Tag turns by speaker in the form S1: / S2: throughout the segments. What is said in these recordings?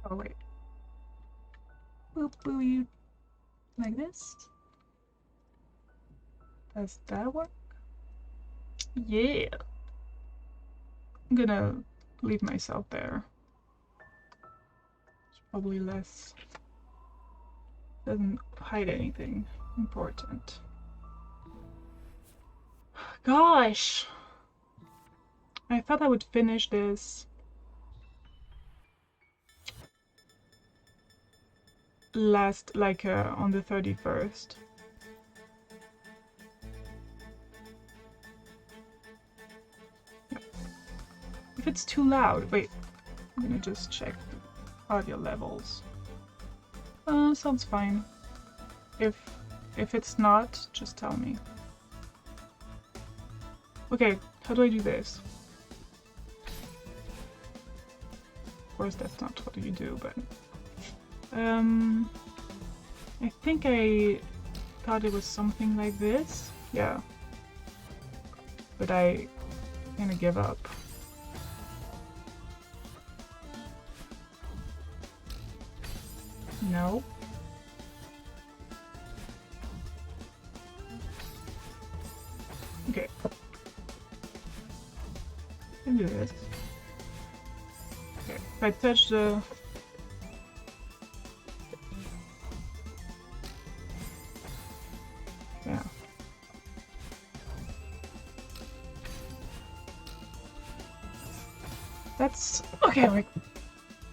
S1: Oh wait. Boop boop. Like this? Does that work? Yeah. I'm gonna leave myself there. It's probably less. Doesn't hide anything important. Gosh! I thought I would finish this last, like, on the 31st. If it's too loud, wait, I'm gonna just check the audio levels. Sounds fine. If it's not, just tell me. Okay, how do I do this? Of course, that's not what you do, but I think I thought it was something like this. Yeah, but I kind of give up. No. Okay. I can do this. Okay, if I touch the... Yeah. That's... Okay, we're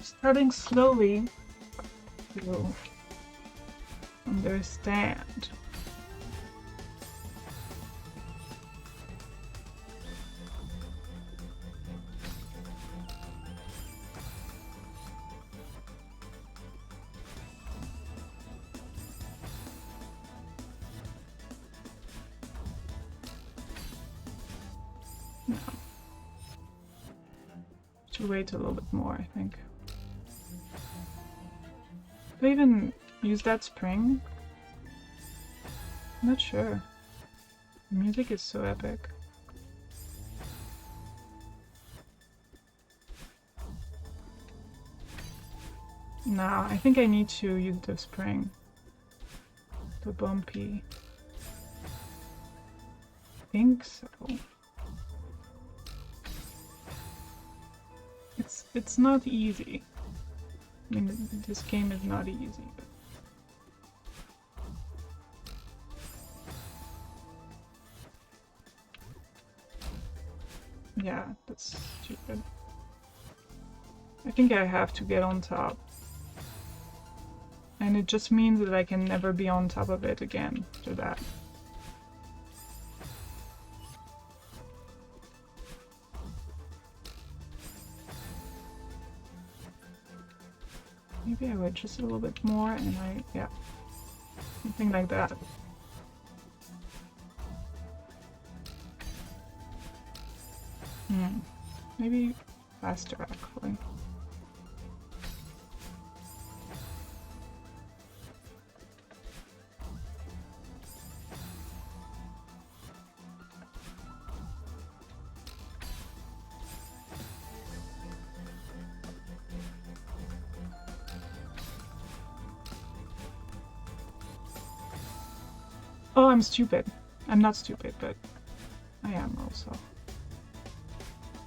S1: starting slowly to understand. No. Should wait a little bit more, I think. Do I even use that spring? I'm not sure. The music is so epic. No, I think I need to use the spring. The bumpy. I think so. It's not easy. I mean, this game is not easy. But... yeah, that's stupid. I think I have to get on top. And it just means that I can never be on top of it again after that. Maybe I would just a little bit more and yeah, something like that. Maybe faster actually. Oh, I'm stupid. I'm not stupid, but I am also.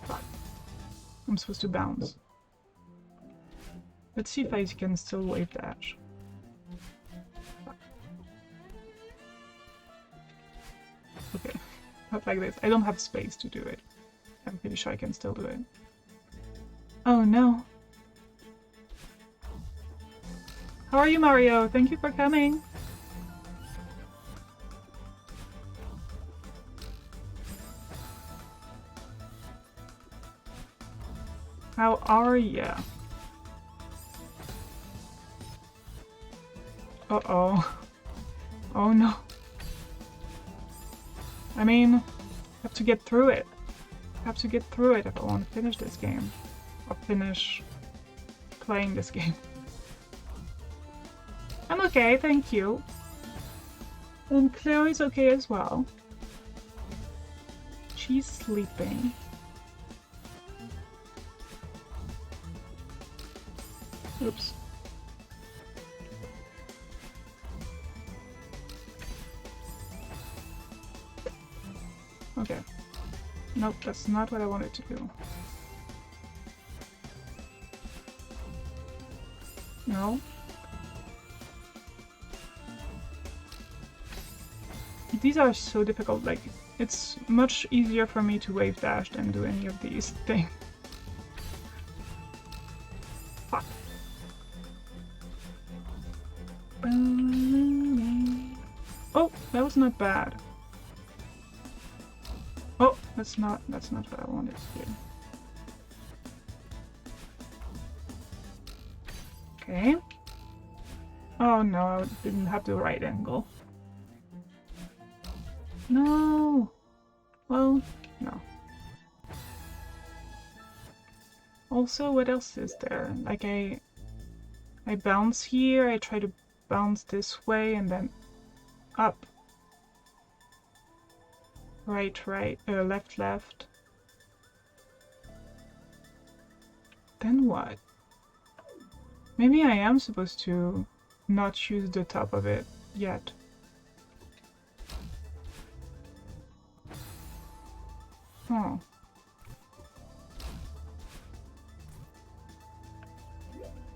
S1: But I'm supposed to bounce. Let's see if I can still wave dash. Okay, not like this. I don't have space to do it. I'm pretty sure I can still do it. Oh no. How are you, Mario? Thank you for coming. How are ya? Uh-oh. Oh no. I mean, I have to get through it. I have to get through it if I want to finish this game. Or finish playing this game. I'm okay, thank you. And Chloe's okay as well. She's sleeping. Oops. Okay. Nope, that's not what I wanted to do. No. These are so difficult, like, it's much easier for me to wave dash than do any of these things. Fuck. Oh, that was not bad. Oh, that's not what I wanted to do. Okay. Oh no, I didn't have the right angle. No! Well, no. Also, what else is there? Like I bounce here, I try to bounce this way and then up. Right, right, left, left. Then what? Maybe I am supposed to not use the top of it yet. Oh.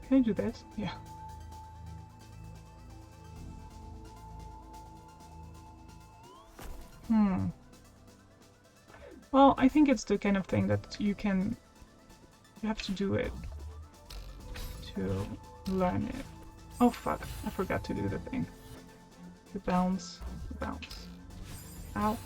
S1: Can I do this? Yeah. Well, I think it's the kind of thing that you have to do it to learn it. Oh fuck, I forgot to do the thing. The bounce, the bounce. Ow.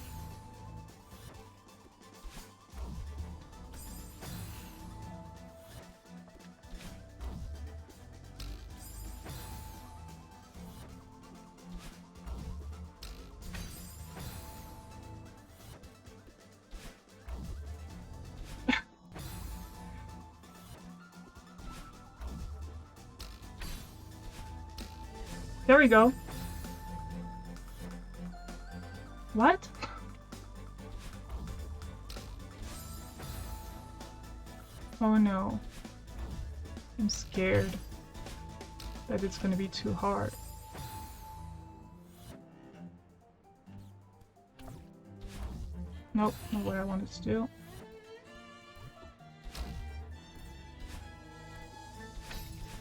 S1: There we go. What? Oh no. I'm scared that it's gonna be too hard. Nope, not what I wanted to do.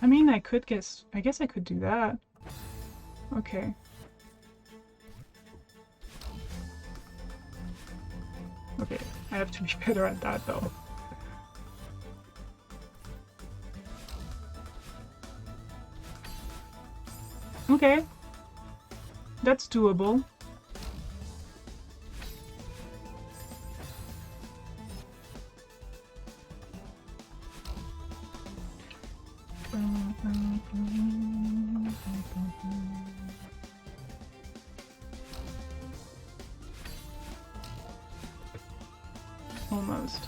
S1: I mean, I guess I could do that. Okay. Okay, I have to be better at that though. Okay. That's doable. Almost.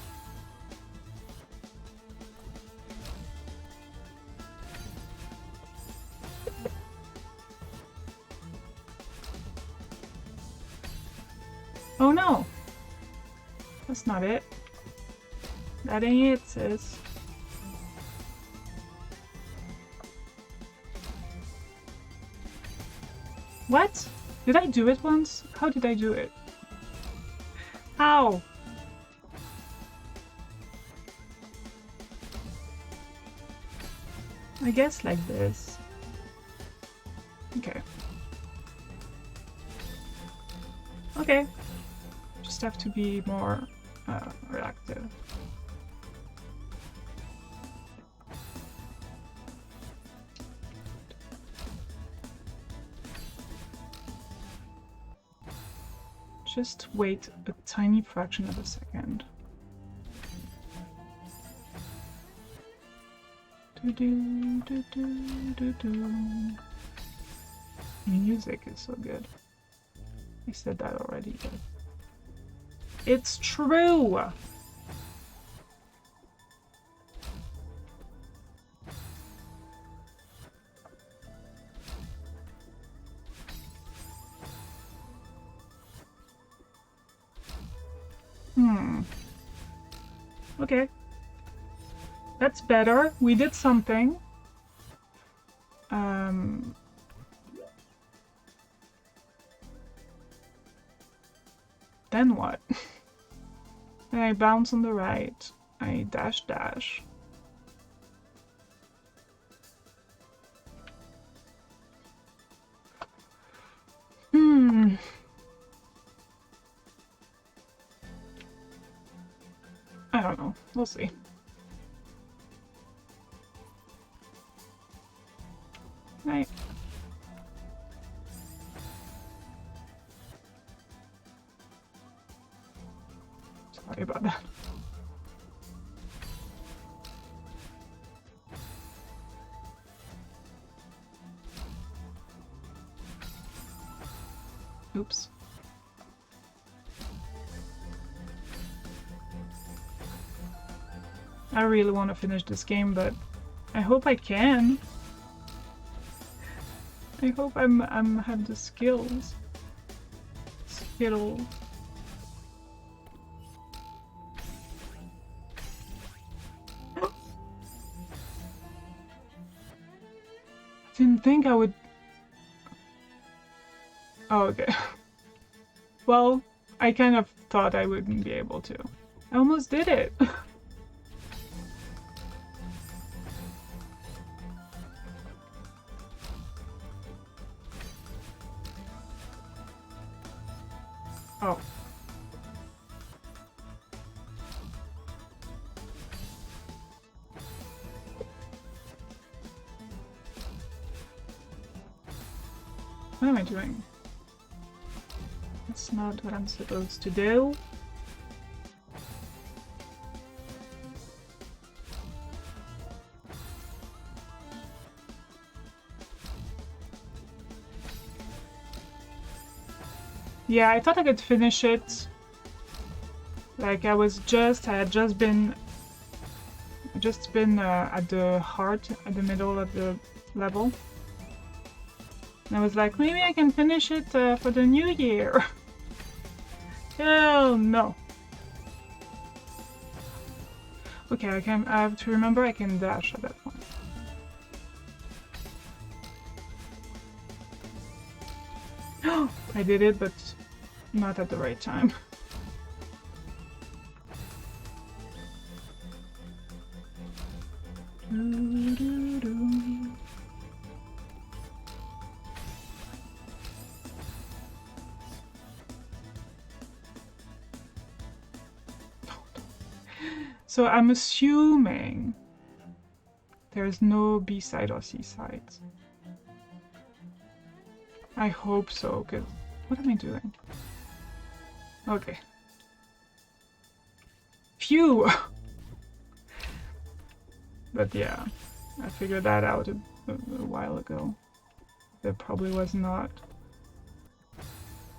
S1: Oh no! That's not it. That ain't it, sis. What? Did I do it once? How did I do it? How? I guess like this. Okay. Okay. Just have to be more reactive. Just wait a tiny fraction of a second. Music is so good. I said that already, but it's true! Okay. That's better. We did something. Then what? Then I bounce on the right. I dash dash. I don't know. We'll see. Right. Sorry about that. Oops. I really want to finish this game, but I hope I can. I hope I'm have the skills. Skittles. Didn't think I would. Oh, okay. Well, I kind of thought I wouldn't be able to. I almost did it. Oh. What am I doing? That's not what I'm supposed to do. Yeah, I thought I could finish it. Like I had just been at the heart, at the middle of the level. And I was like, maybe I can finish it for the new year. Hell no. Okay, I have to remember I can dash at that point. I did it, but not at the right time. So I'm assuming there's no B-side or C-side. I hope so, because what am I doing? Okay. Phew! But yeah, I figured that out a while ago. There probably was not.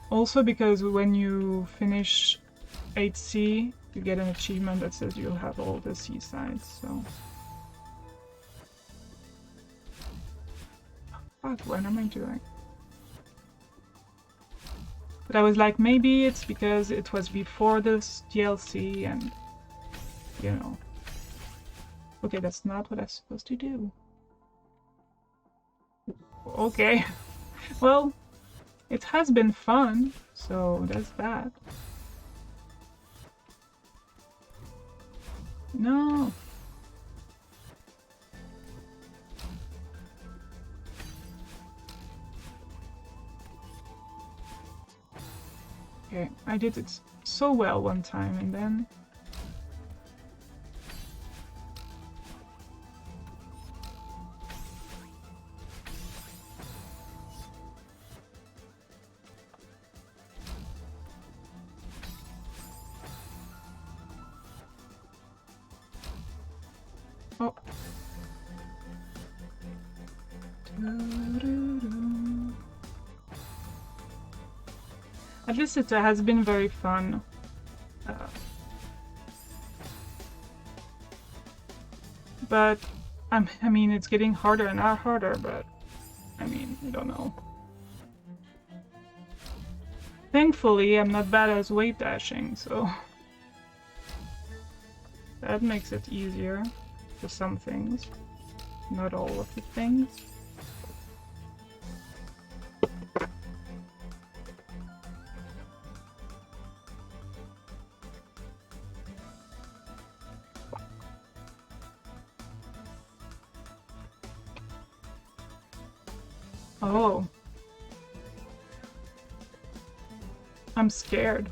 S1: Also because when you finish 8C, you get an achievement that says you'll have all the C-sides, so... Fuck, what am I doing? But I was like, maybe it's because it was before this DLC and, you know. Okay, that's not what I'm supposed to do. Okay. Well, it has been fun, so there's that. No. Okay, I did it so well one time and then... Oh. At least it has been very fun. But, I mean, it's getting harder and harder, but, I mean, I don't know. Thankfully, I'm not bad at wave dashing, so... That makes it easier for some things. Not all of the things. Oh. I'm scared.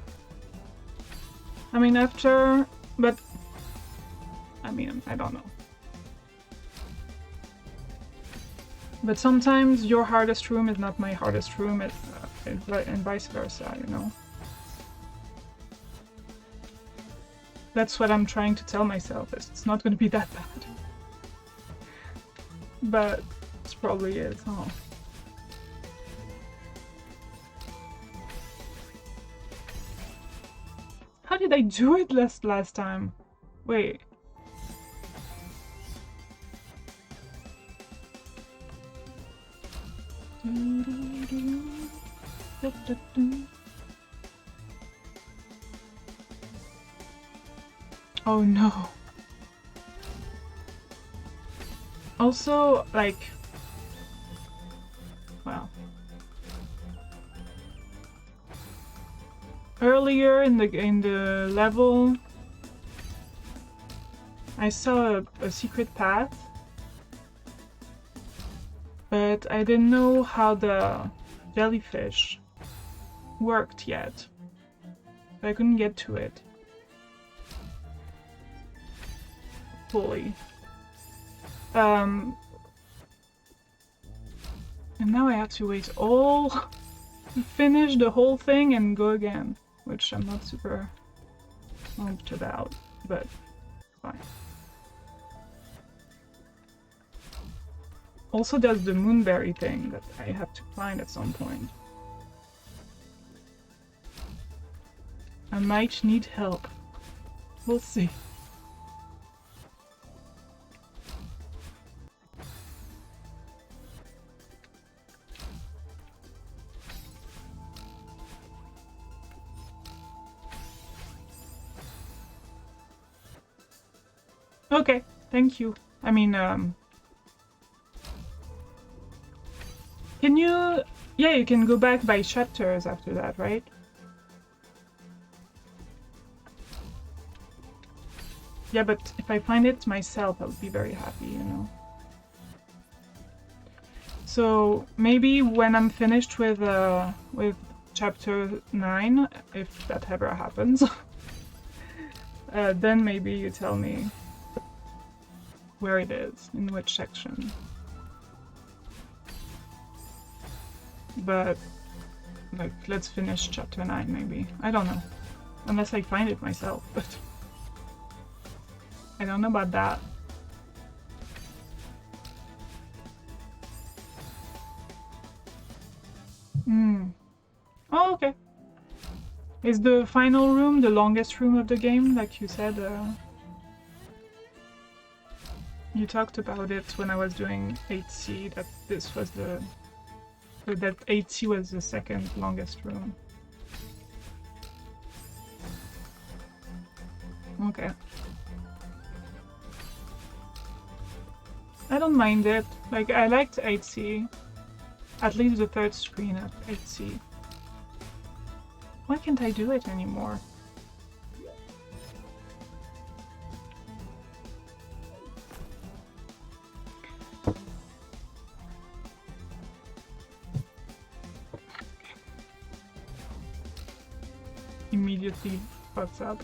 S1: I mean, after... But... I mean, I don't know. But sometimes your hardest room is not my hardest room, and vice versa, you know? That's what I'm trying to tell myself, is it's not gonna be that bad. But it probably is, huh? How did I do it last time? Wait. Oh no. Also, like... Well... Earlier in the level, I saw a secret path, but I didn't know how the jellyfish worked yet. I couldn't get to it fully. And now I have to wait finish the whole thing and go again, which I'm not super pumped about, but it's fine. Also, there's the moonberry thing that I have to find at some point. I might need help. We'll see. Okay, thank you. I mean, can you... Yeah, you can go back by chapters after that, right? Yeah, but if I find it myself, I'll be very happy, you know? So, maybe when I'm finished with chapter 9, if that ever happens, then maybe you tell me where it is, in which section. But, like, let's finish chapter 9, maybe. I don't know. Unless I find it myself, but... I don't know about that. Oh, okay. Is the final room the longest room of the game, like you said? You talked about it when I was doing 8C, that this was that 8C was the second longest room. Okay. I don't mind it. Like, I liked 8C. At least the third screen of 8C. Why can't I do it anymore? Immediately fucks up.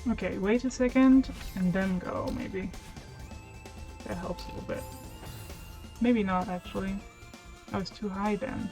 S1: Okay, wait a second and then go, maybe. That helps a little bit. Maybe not, actually. I was too high then.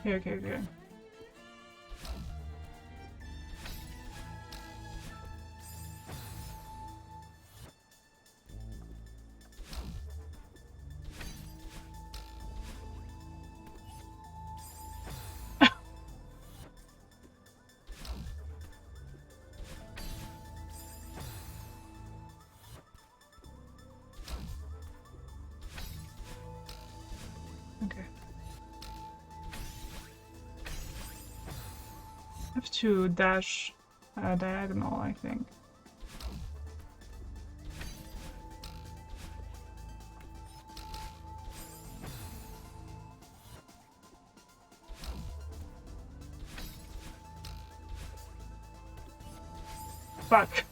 S1: Okay. Okay. I have to dash diagonal, I think. Fuck.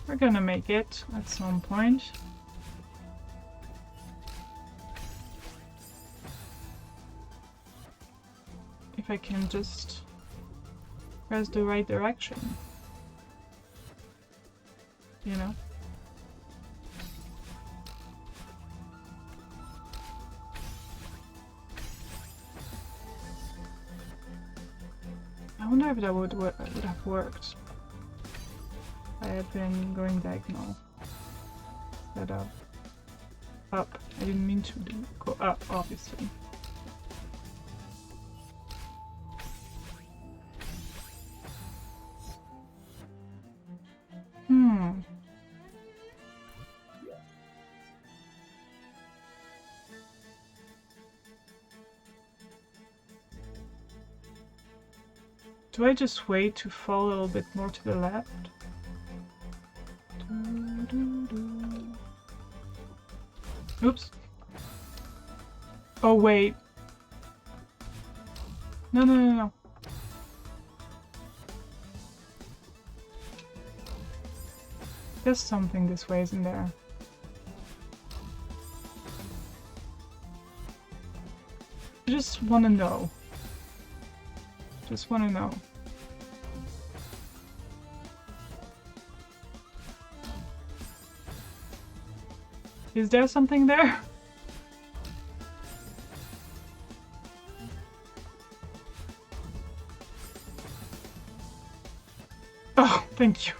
S1: We're gonna make it at some point. If I can just press the right direction. You know? I wonder if that would have worked. I had been going diagonal instead of up. I didn't mean to go up, obviously. Do I just wait to fall a little bit more to the left? Oops. Oh, wait. No. There's something this way, isn't there? I just want to know. Just want to know. Is there something there? Oh, thank you.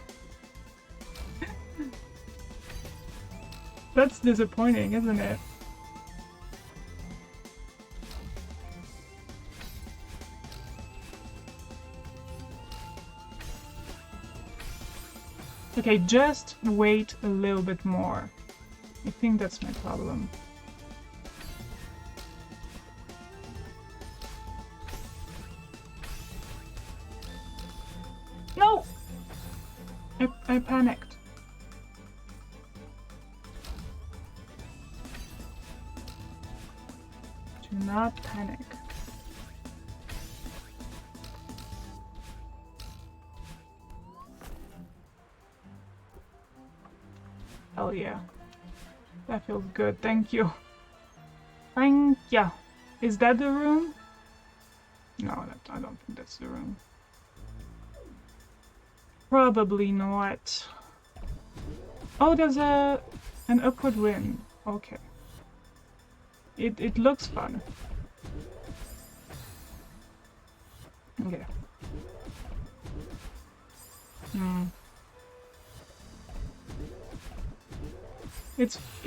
S1: That's disappointing, isn't it? Okay, just wait a little bit more. I think that's my problem. No! I panicked. Do not panic. Hell yeah. That feels good, thank you. Thank ya. Is that the room? No, I don't think that's the room. Probably not. Oh, there's an upward wind. Okay. It looks fun. Okay.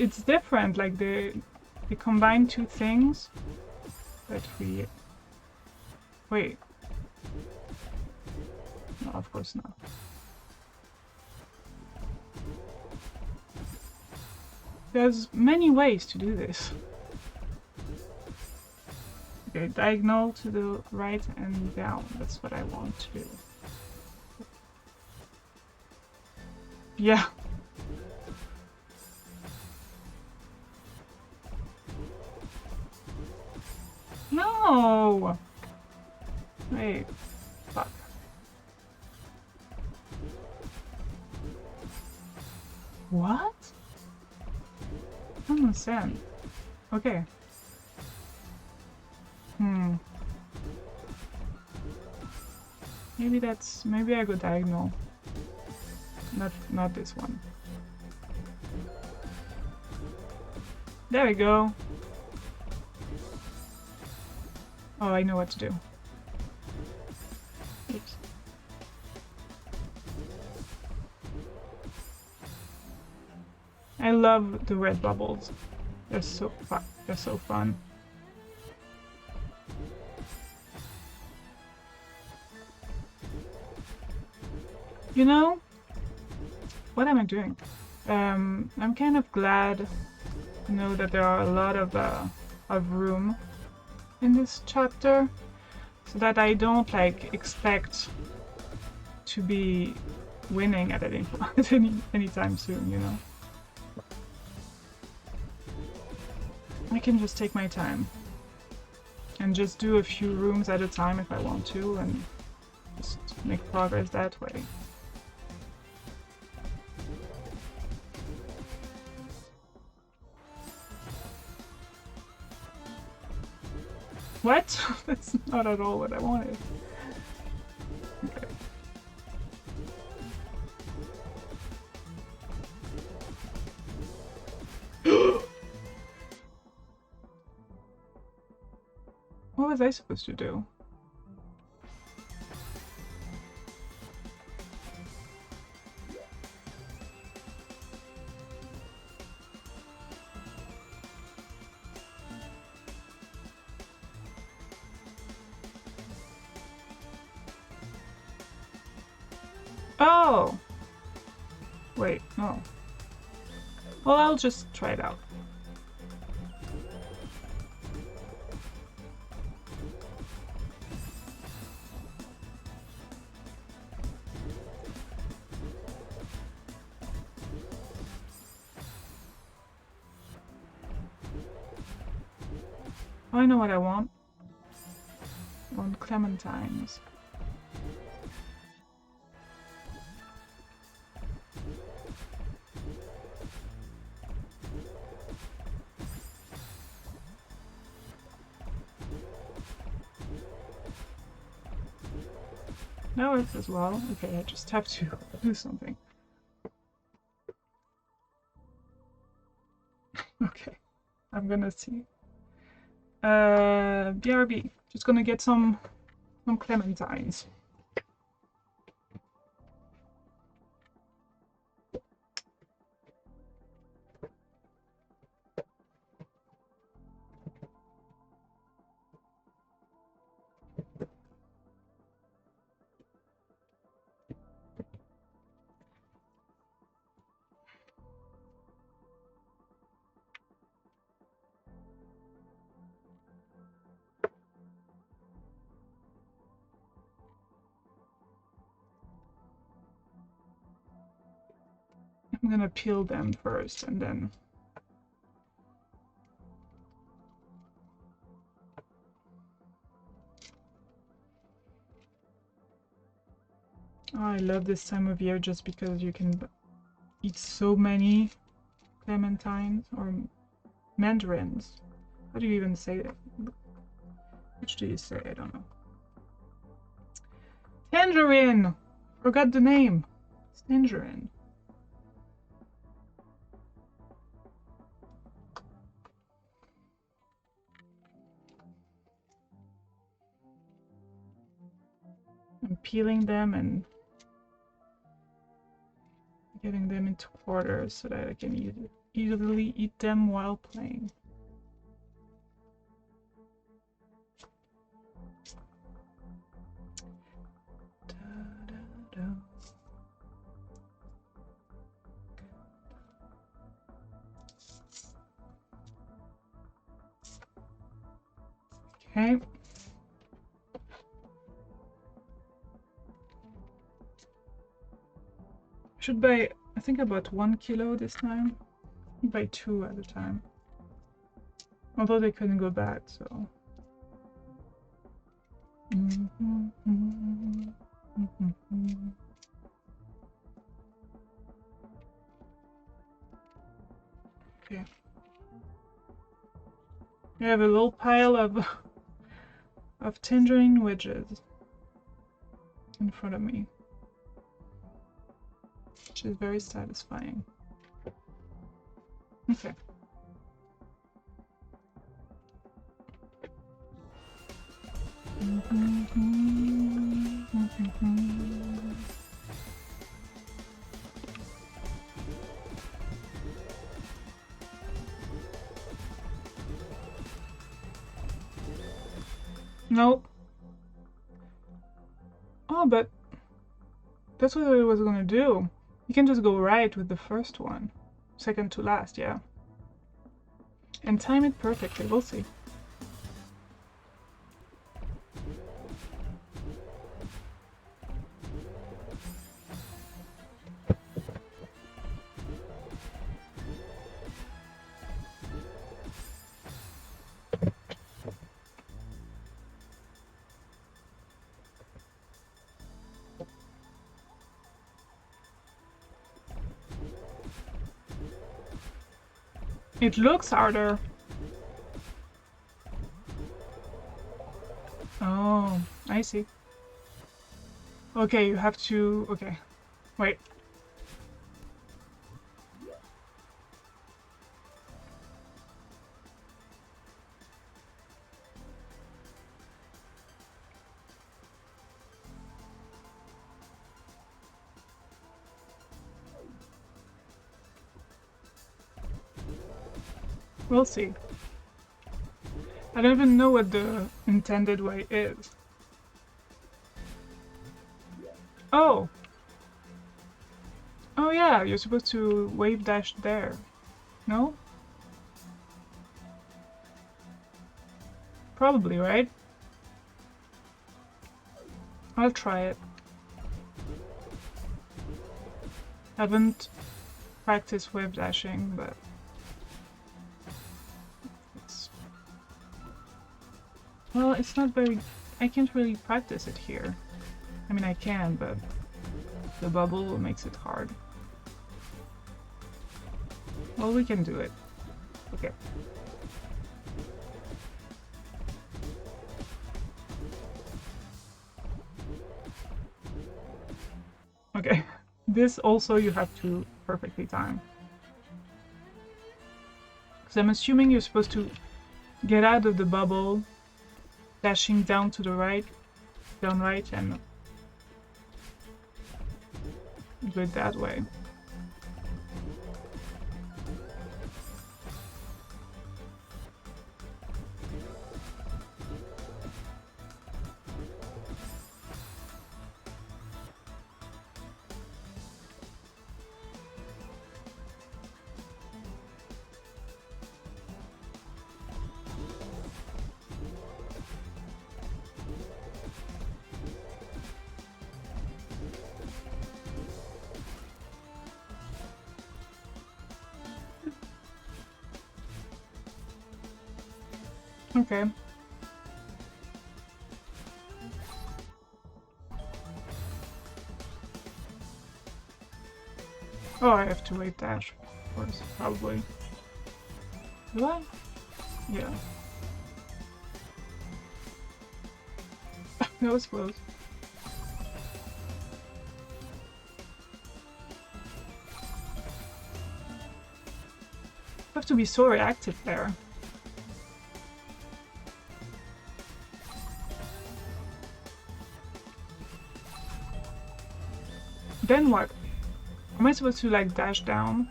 S1: It's different, like they combine two things that we... Wait. No, of course not. There's many ways to do this. Okay, diagonal to the right and down. That's what I want to do. Yeah. No! Wait. Fuck. What? I don't understand. Okay. Maybe I go diagonal. Not this one. There we go. Oh, I know what to do. Oops. I love the red bubbles. They're so fun. You know, what am I doing? I'm kind of glad to know that there are a lot of room in this chapter, so that I don't like expect to be winning at any time soon, you know. I can just take my time and just do a few rooms at a time if I want to, and just make progress that way. What? That's not at all what I wanted. Okay. What was I supposed to do? Oh! Wait, no. Well, I'll just try it out. I know what I want. I want clementines. No, it's as well. Okay, I just have to do something. Okay, I'm gonna see. BRB. Just gonna get some clementines. I'm gonna peel them first and then... Oh, I love this time of year just because you can eat so many clementines or mandarins. How do you even say it? Which do you say? I don't know. Tangerine! Forgot the name. It's tangerine. I'm peeling them and getting them into quarters so that I can easily eat them while playing. Okay. Should buy, I think I bought 1 kilo this time. I buy 2 at a time. Although they couldn't go bad, so. Okay. I have a little pile of tangerine wedges in front of me, which is very satisfying. Okay. Nope. Oh, but That's what I was gonna do. You can just go right with the first one. Second to last, yeah. And time it perfectly, we'll see. It looks harder. Oh, I see. Okay, you have to... Okay. Wait. We'll see. I don't even know what the intended way is. Oh! Oh yeah, you're supposed to wave dash there. No? Probably, right? I'll try it. Haven't practiced wave dashing, but... Well, it's not very... I can't really practice it here. I mean, I can, but the bubble makes it hard. Well, we can do it. Okay. Okay. This also you have to perfectly time. Because I'm assuming you're supposed to get out of the bubble, dashing down to the right, down right, and do it that way. Okay. Oh, I have to wait dash, of course, probably. Do I? Yeah. That was close. You have to be so reactive there. Then what? Am I supposed to like dash down?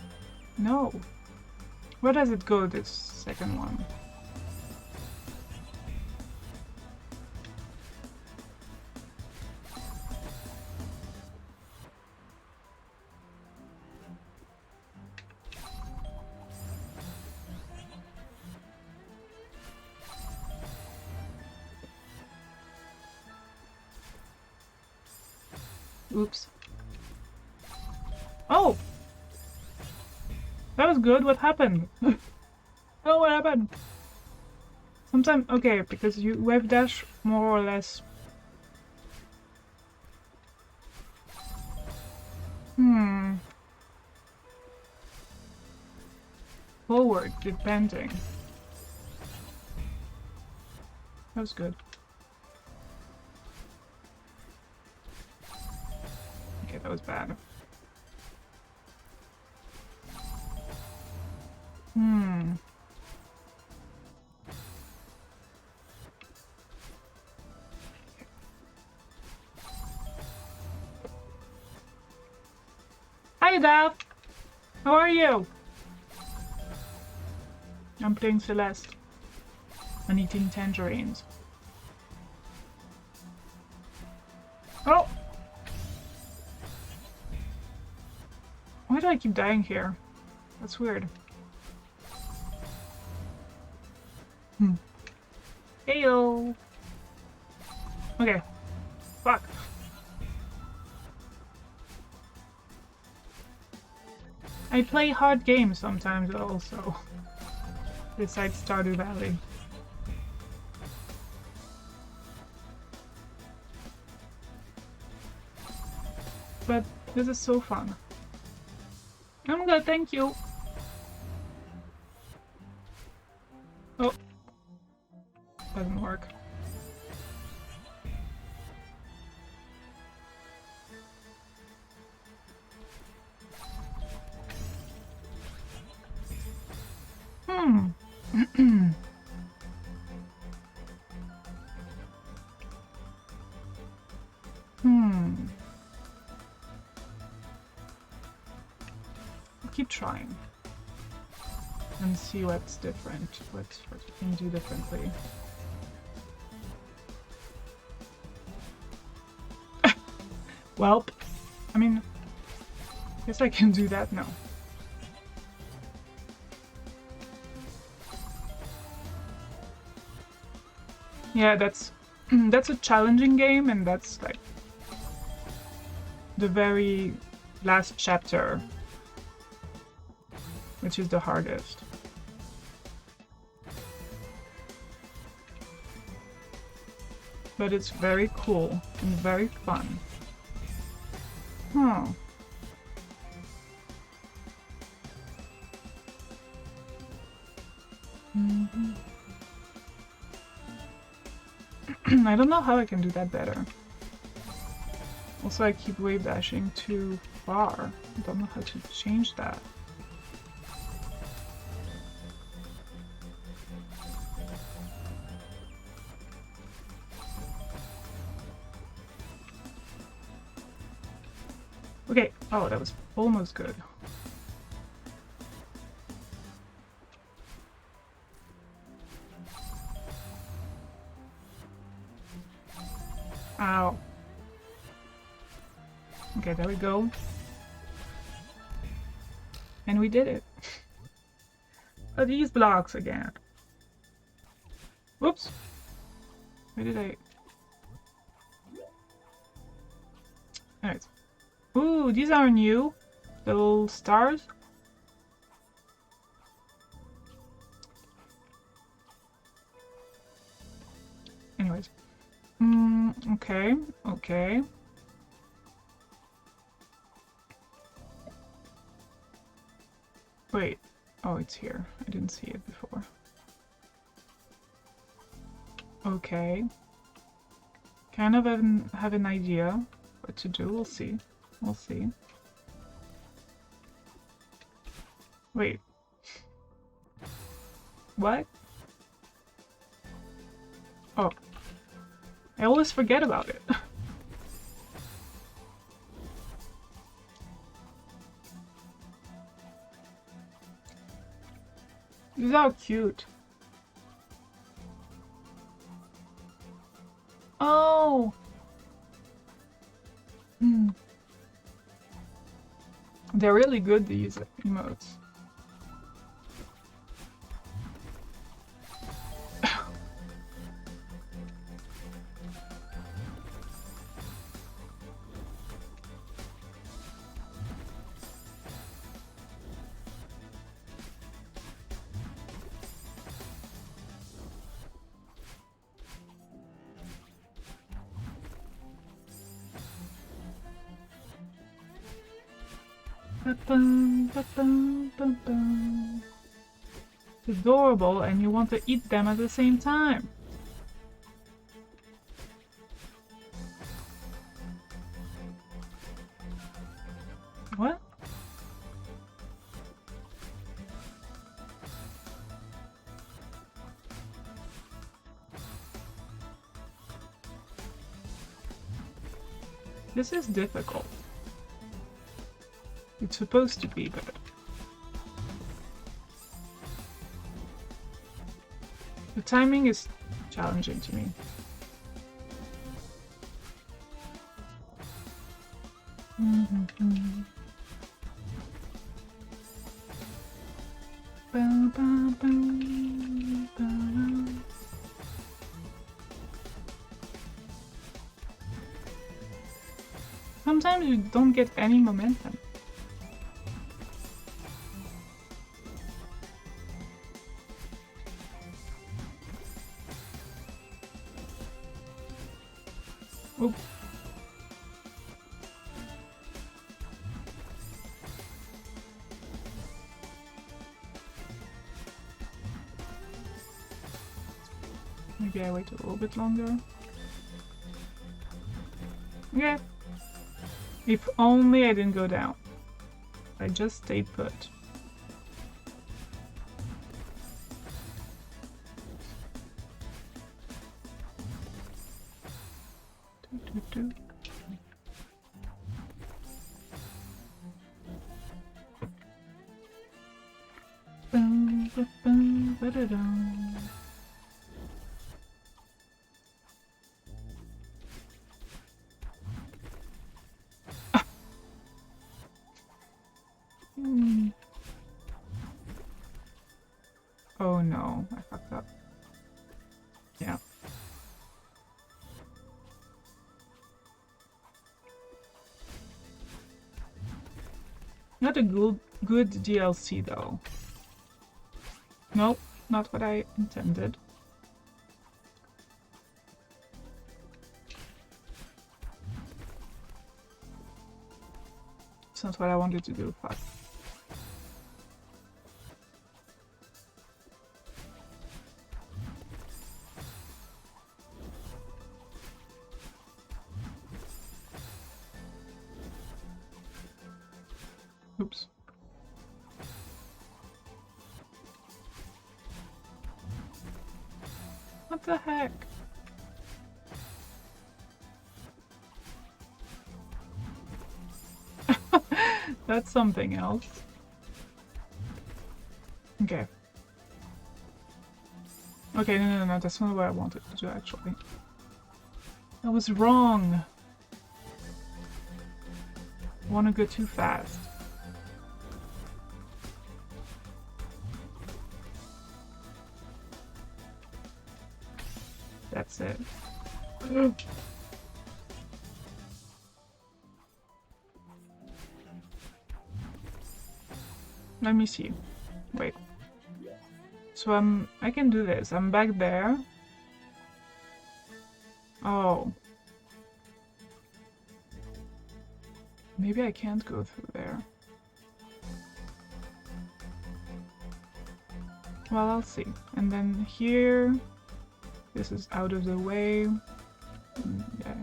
S1: No. Where does it go, this second one? Oops. Oh! That was good, what happened? Oh, what happened? Sometimes, okay, because you wave dash more or less. Forward, depending. That was good. Okay, that was bad. Hi, Daph! How are you? I'm playing Celeste and eating tangerines. Oh! Why do I keep dying here? That's weird. Heyo! Okay. Fuck. I play hard games sometimes also. Besides Stardew Valley. But this is so fun. I'm good, thank you. Oh. Doesn't work. Keep trying. And see what's different. What you can do differently. Welp. I mean, I guess I can do that now. Yeah, that's a challenging game, and that's like the very last chapter, which is the hardest. But it's very cool and very fun. Huh. I don't know how I can do that better. Also, I keep wave dashing too far. I don't know how to change that. Okay. Oh, that was almost good. Ow. Okay, there we go. And we did it. Are these blocks again? Whoops. Where did I... Alright. Ooh, these are new. Little stars. Anyways. Okay, okay. Wait. Oh, it's here. I didn't see it before. Okay. Kind of have an idea what to do. We'll see. We'll see. Wait. What? Oh. I always forget about it. These are cute. Oh! They're really good, these emotes. It's adorable, and you want to eat them at the same time. What? This is difficult. It's supposed to be, but... the timing is challenging to me. Sometimes you don't get any momentum. Oop. Maybe I wait a little bit longer. Yeah. If only I didn't go down. I just stayed put. Oh no, I fucked up. Yeah. Not a good DLC though. Nope, not what I intended. It's not what I wanted to do, fuck. Oops. What the heck? That's something else. Okay. Okay, no, that's not what I wanted to do, actually. I was wrong. I want to go too fast. That's it. Let me see. Wait. So I can do this. I'm back there. Oh. Maybe I can't go through there. Well, I'll see. And then here, this is out of the way. Yeah.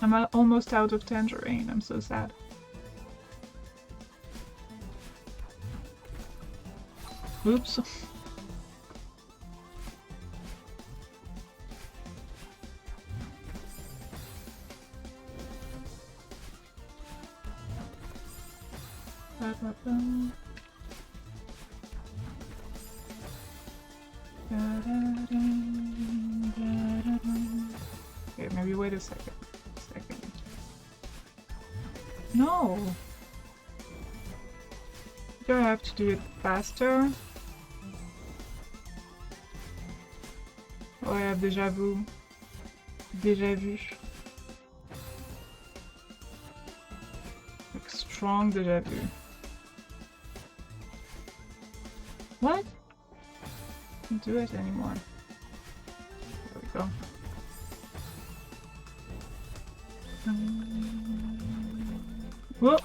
S1: I'm almost out of tangerine. I'm so sad. Oops. Okay, maybe wait a second. No! Do I have to do it faster? Oh, I have déjà vu. Déjà vu. Like strong déjà vu. What? I can't do it anymore. There we go. Whoop!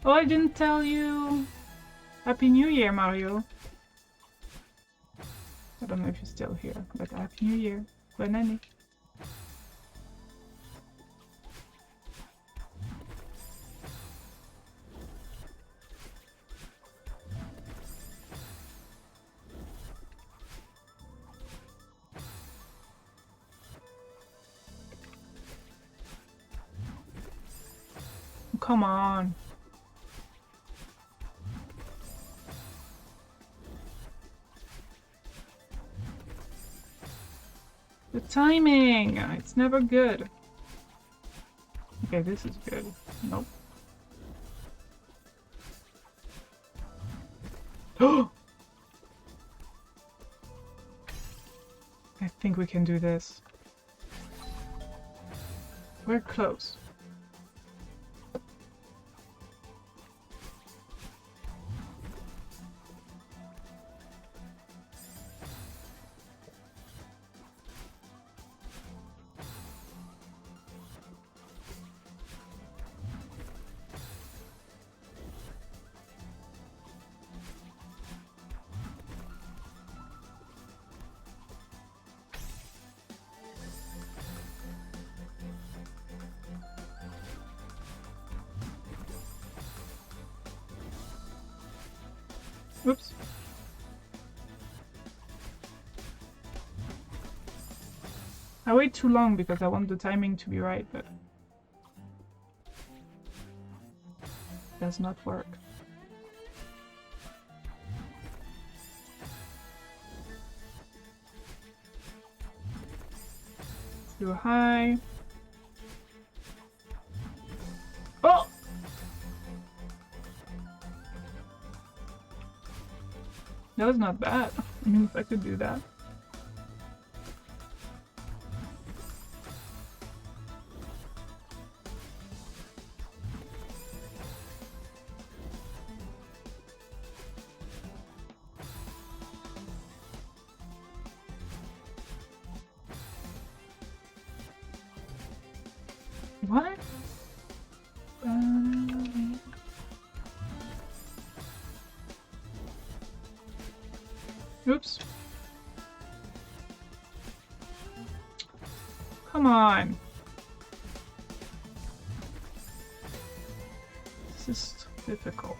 S1: Oh, I didn't tell you! Happy New Year, Mario! I don't know if you're still here, but Happy New Year. Bonne année. come on. The timing! It's never good. Okay, this is good. Nope. Oh! I think we can do this. We're close. Oops. I wait too long because I want the timing to be right, but it does not work. Too high. Oh! That was not bad. I mean, if I could do that. What? Oops. Come on. This is difficult.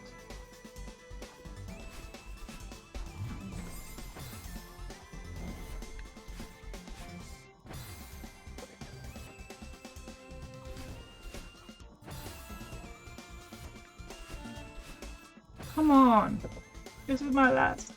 S1: Come on. This is my last.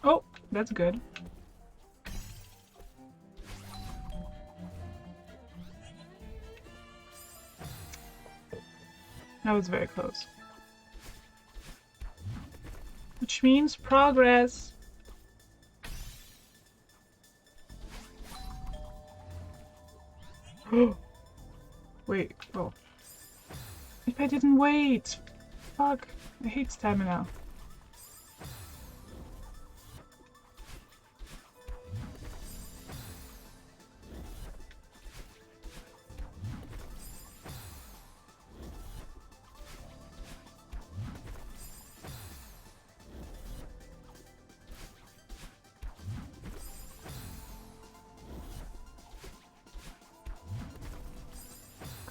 S1: Oh, that's good. That was very close. Which means progress. Wait, oh. If I didn't wait! Fuck, I hate stamina.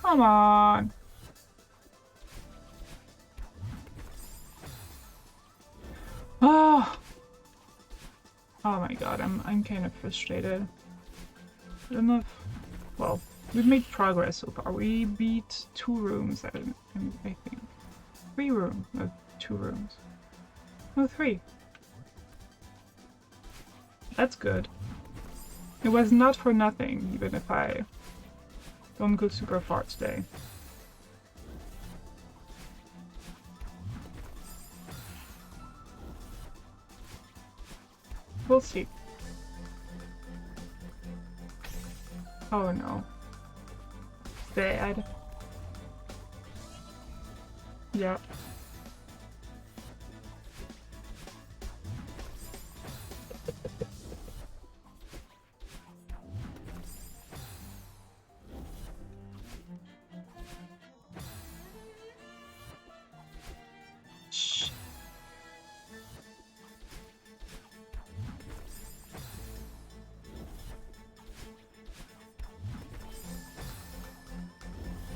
S1: Come on! Oh! Oh my god, I'm kind of frustrated. I don't know if... Well, we've made progress so far. We beat 2 rooms, I think. 3 rooms, no, 2 rooms. No, 3. That's good. It was not for nothing, even if I don't go super far today. We'll see. Oh no. Bad. Yeah.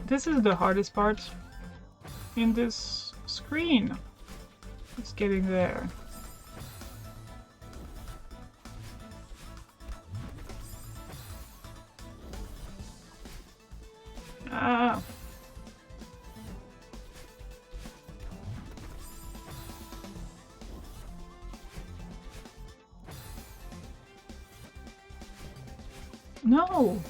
S1: This is the hardest part in this screen. It's getting there. Ah. No.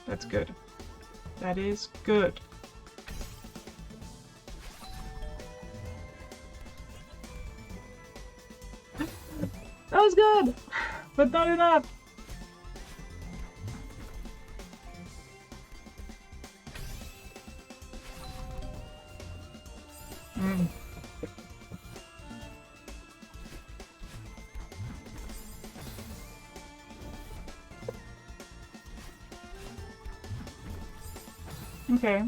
S1: That's good. That is good. That was good, but not enough. Okay.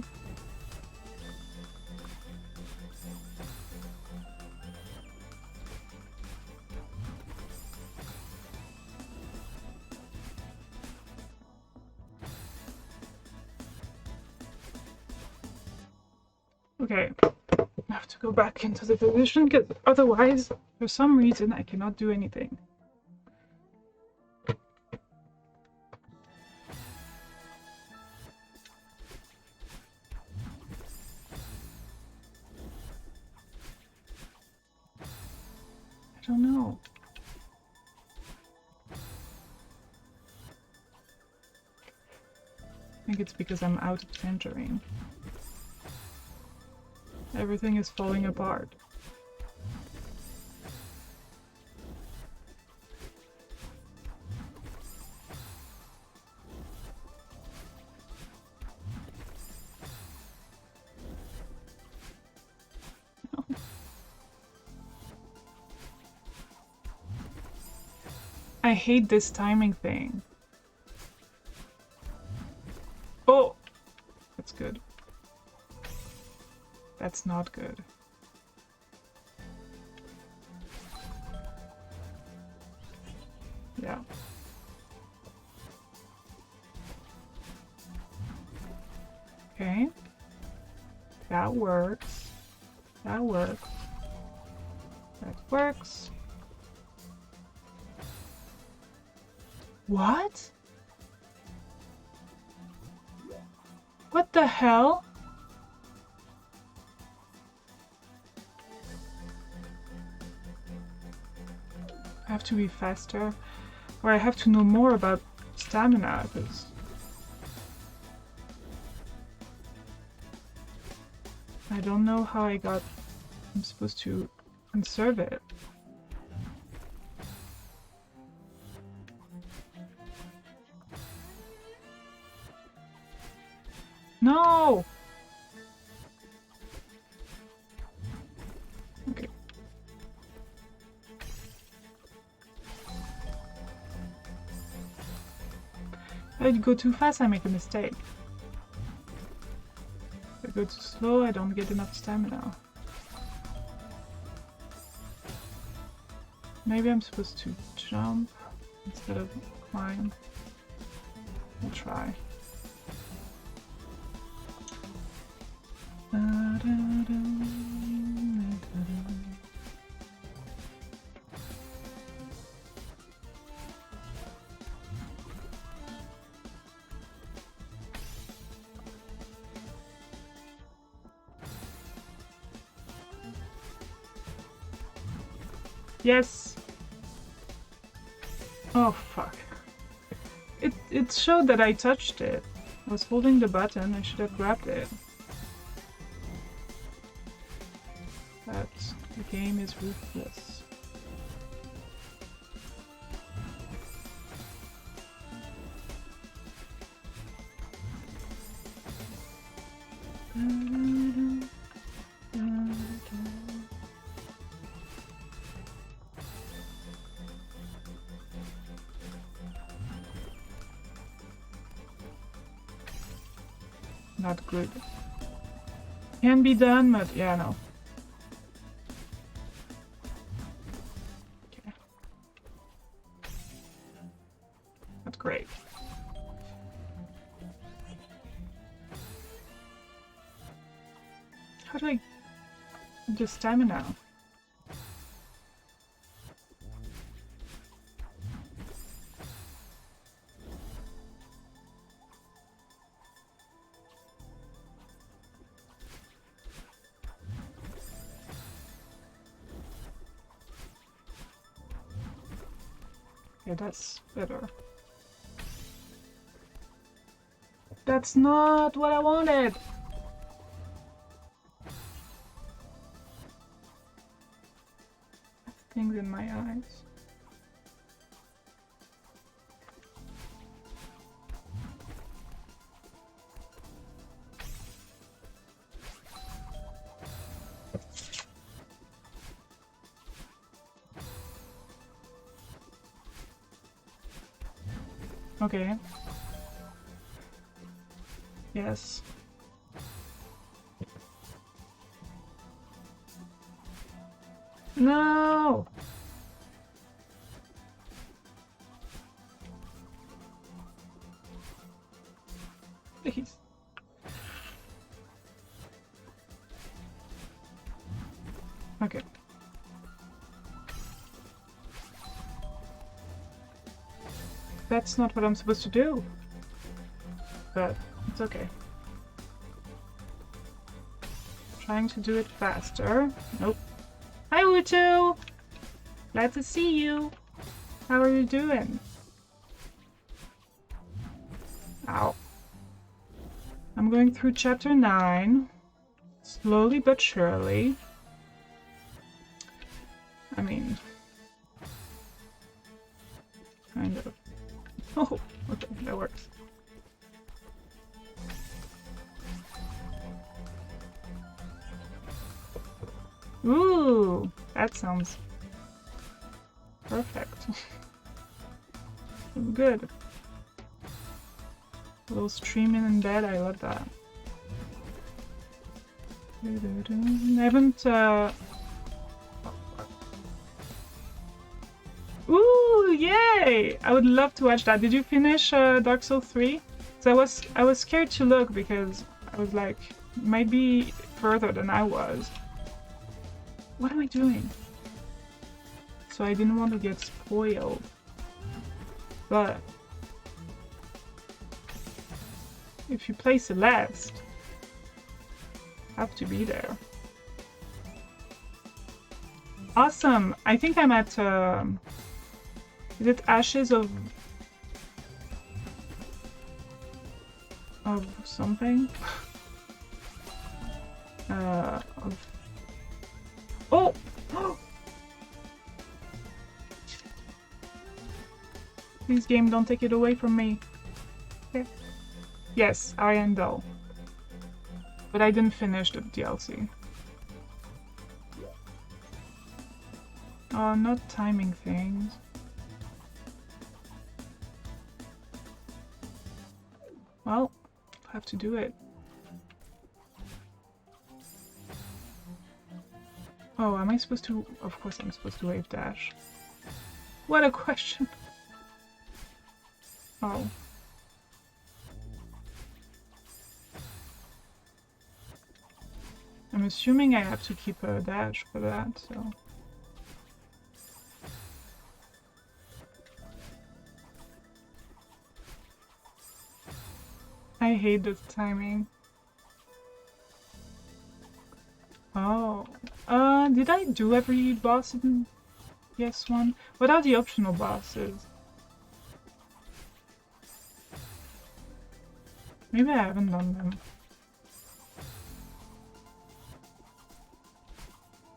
S1: Okay. I have to go back into the position because otherwise, for some reason, I cannot do anything. I don't know. I think it's because I'm out of tangerine. Everything is falling apart. No. I hate this timing thing. Oh! That's good. That's not good. Yeah. Okay. That works. That works. That works. What? What the hell? I have to be faster, or I have to know more about stamina, because I don't know how I'm supposed to conserve it. No! Okay. If I go too fast, I make a mistake. If I go too slow, I don't get enough stamina. Maybe I'm supposed to jump instead of climb. I'll try. Yes! Oh fuck. It showed that I touched it. I was holding the button, I should have grabbed it. But the game is ruthless. Not good. Can be done, but yeah, no. Great. How do I do stamina? Yeah, that's better. That's not what I wanted! Things in my eyes. Okay. Yes. No! Please. Okay. That's not what I'm supposed to do. But it's okay. Trying to do it faster. Nope. Hi, Wutu! Glad to see you. How are you doing? Ow. I'm going through chapter 9. Slowly but surely. I mean... kind of. Oh, okay, that works. Ooh, that sounds perfect. Good. A little streaming in bed, I love that. I haven't, Ooh, yay! I would love to watch that. Did you finish Dark Souls 3? So I was scared to look because I was like, it might be further than I was. What am I doing? So I didn't want to get spoiled. But if you play Celeste, have to be there. Awesome! I think I'm at is it Ashes of something? Of... Oh! Please, game, don't take it away from me. Okay. Yes, Ariandel. But I didn't finish the DLC. Oh, not timing things. Well, I'll have to do it. Oh, am I supposed to? Of course I'm supposed to wave dash. What a question! Oh. I'm assuming I have to keep a dash for that, so... I hate the timing. Oh. Did I do every boss in PS1? What are the optional bosses? Maybe I haven't done them.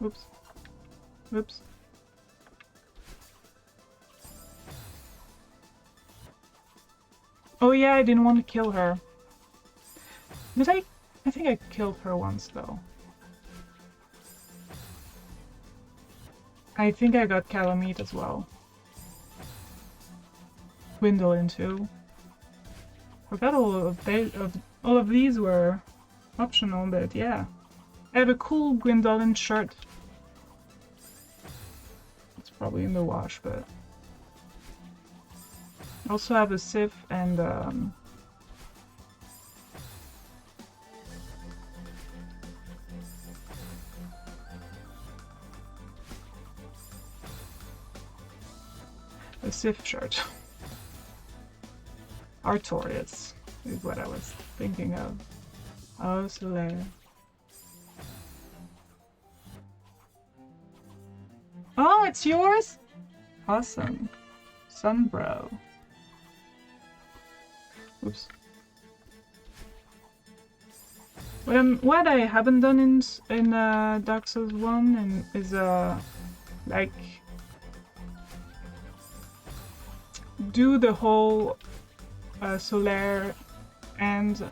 S1: Oops. Oops. Oh yeah, I didn't want to kill her. Did I? I think I killed her once though. I think I got Calamite as well. Gwendolyn too. Forgot all of these were optional, but yeah. I have a cool Gwendolyn shirt. It's probably in the wash, but I also have a Sif and a Sif shirt. Artorias is what I was thinking of. Oh, Celeste. Oh, it's yours? Awesome. Sunbro. Oops. What I haven't done in Dark Souls 1 is like do the whole Solaire and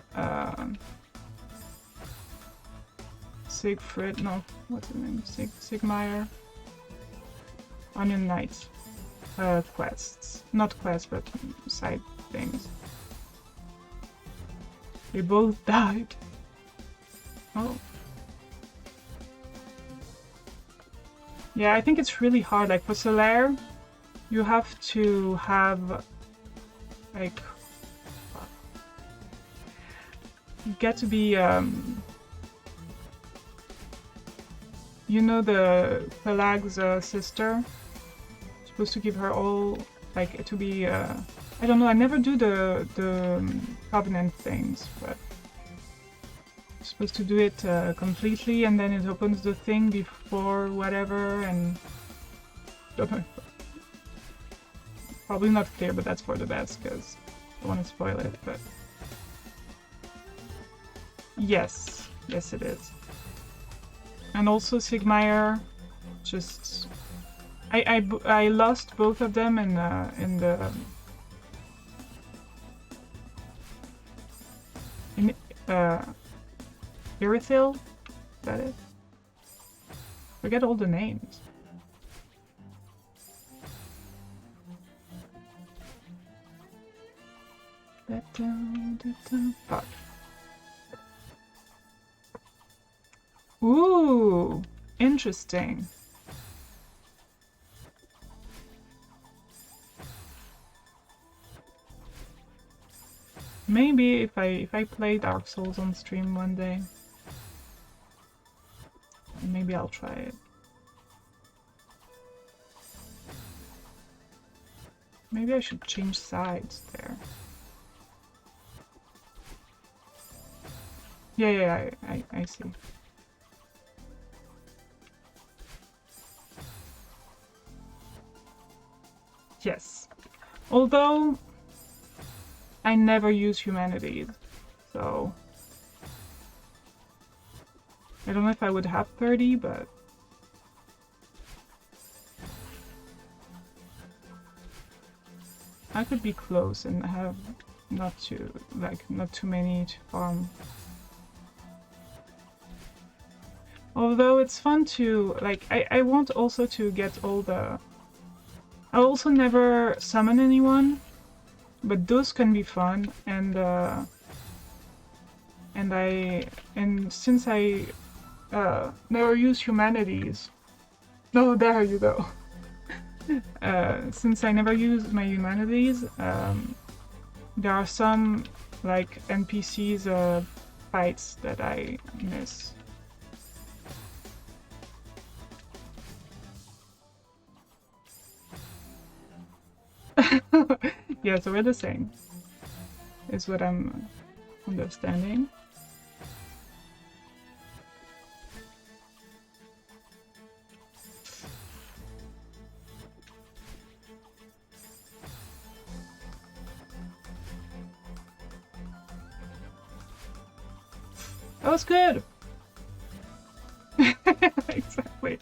S1: Siegfried, no, what's his name? Sigmire Onion Knights quests. Not quests, but side things. They both died. Oh. Yeah, I think it's really hard. Like for Solaire, you have to have like you get to be you know the Pelag's sister? Supposed to give her all like to be I don't know, I never do the covenant things, but I'm supposed to do it completely and then it opens the thing before whatever and probably not clear, but that's for the best because I don't want to spoil it, but yes, it is. And also Sigmire, just I lost both of them in the Irithyll. Is that it? Forget all the names. Fuck. Ooh, interesting. Maybe if I play Dark Souls on stream one day, maybe I'll try it. Maybe I should change sides there. Yeah, I see. Yes. Although I never use humanities, so I don't know if I would have 30, but I could be close and have not too many to farm. Although it's fun to like I want also to get all the I also never summon anyone, but those can be fun and since I never use humanities. No, there you go. Since I never use my humanities, there are some like NPCs fights that I miss. Yeah, so we're the same, is what I'm understanding. That was good! Exactly.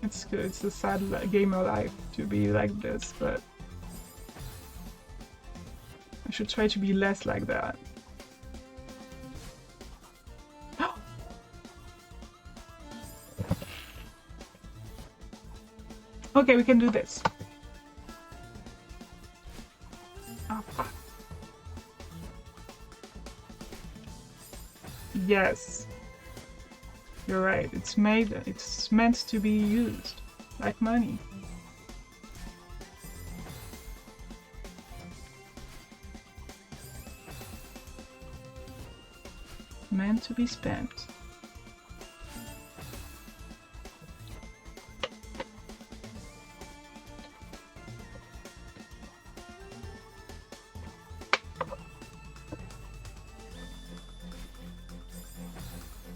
S1: It's good. It's a sad gamer life to be like this, but I should try to be less like that. Okay, we can do this. Oh, fuck. Yes. You're right. It's meant to be used. Like money. Meant to be spent.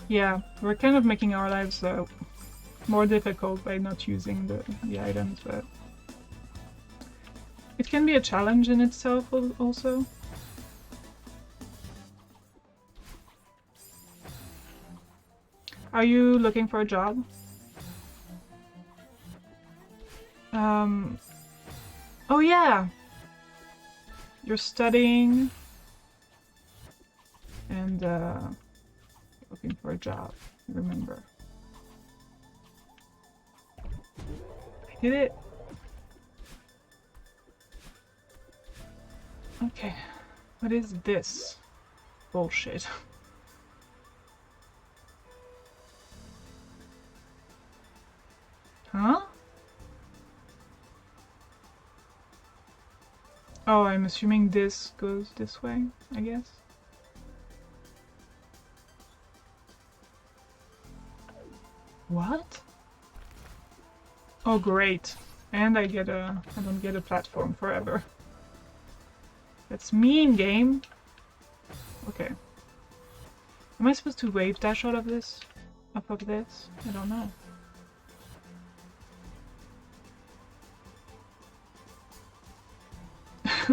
S1: Yeah, we're kind of making our lives more difficult by not using the items, but it can be a challenge in itself also. Are you looking for a job? Oh yeah! You're studying and looking for a job, remember. I did it! Okay, what is this bullshit? Huh? Oh, I'm assuming this goes this way, I guess. What? Oh, great. And I don't get a platform forever. That's mean, game. Okay. Am I supposed to wave dash out of this? Up of this? I don't know.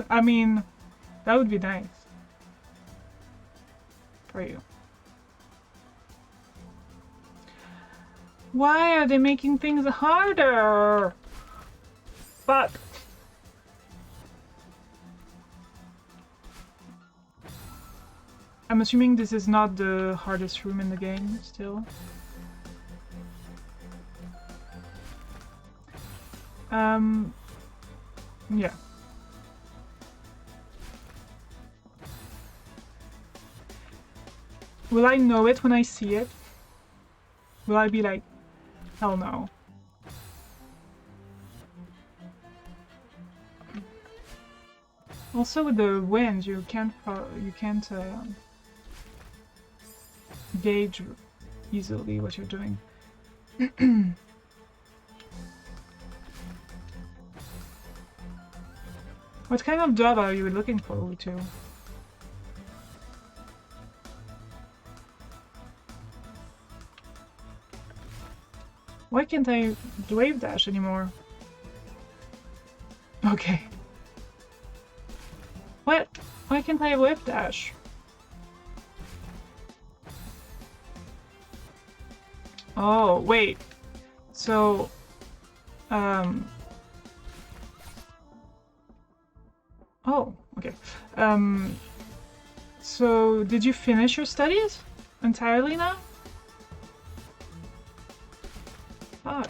S1: I mean, that would be nice. For you. Why are they making things harder? Fuck. I'm assuming this is not the hardest room in the game, still. Yeah. Will I know it when I see it? Will I be like, hell no? Also with the wind, you can't gauge easily what you're doing. What kind of job are you looking forward to? Why can't I wave dash anymore? Okay. What? Why can't I wave dash? Oh, wait. So, oh, okay. So did you finish your studies entirely now? Fuck.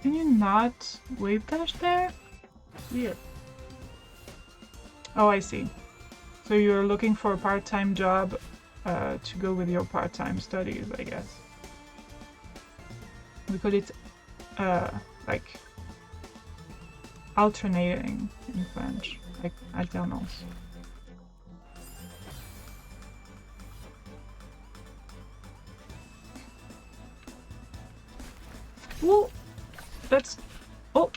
S1: Can you not wave dash there? Weird. Oh, I see. So you're looking for a part-time job to go with your part-time studies, I guess. We call it like alternating in French, like alternance. Ooh, that's... oh!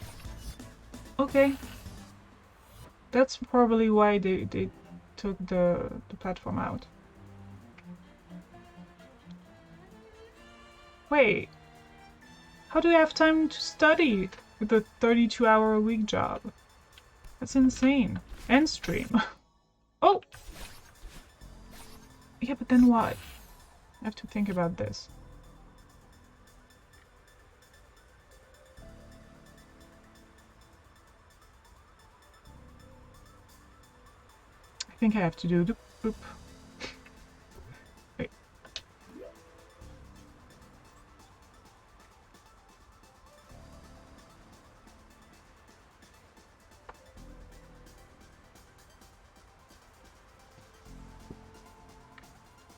S1: Okay. That's probably why they took the platform out. Wait. How do you have time to study with a 32-hour-a-week job? That's insane. And stream. Oh! Yeah, but then what? I have to think about this. I think I have to do the boop. Wait. I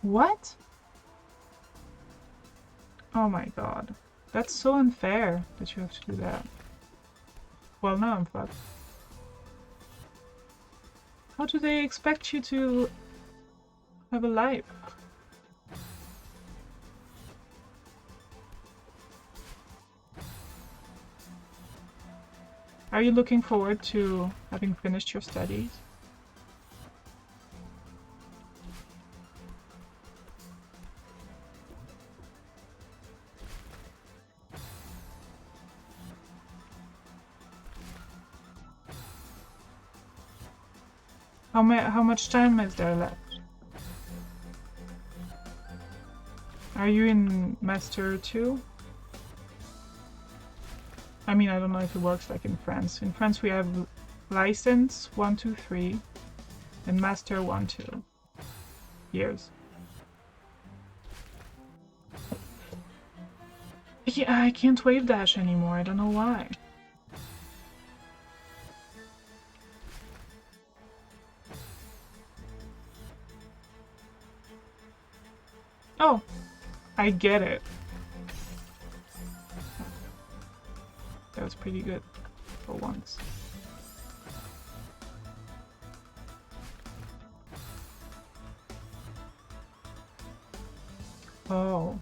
S1: What? Oh my god. That's so unfair that you have to do that. Well, now I'm fucked. How do they expect you to have a life? Are you looking forward to having finished your studies? How much time is there left? Are you in Master 2? I mean, I don't know if it works like in France. In France we have license 1, 2, 3 and Master 1, 2 years. Yeah, I can't wave dash anymore. I don't know why. Oh, I get it. That was pretty good for once. Oh.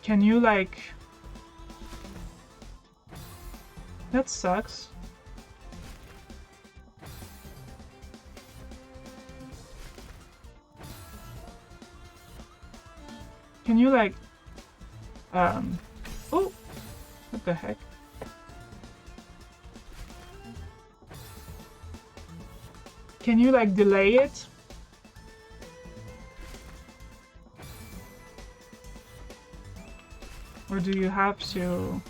S1: Can you like... That sucks. Can you like... Oh! What the heck? Can you like delay it? Or do you have to...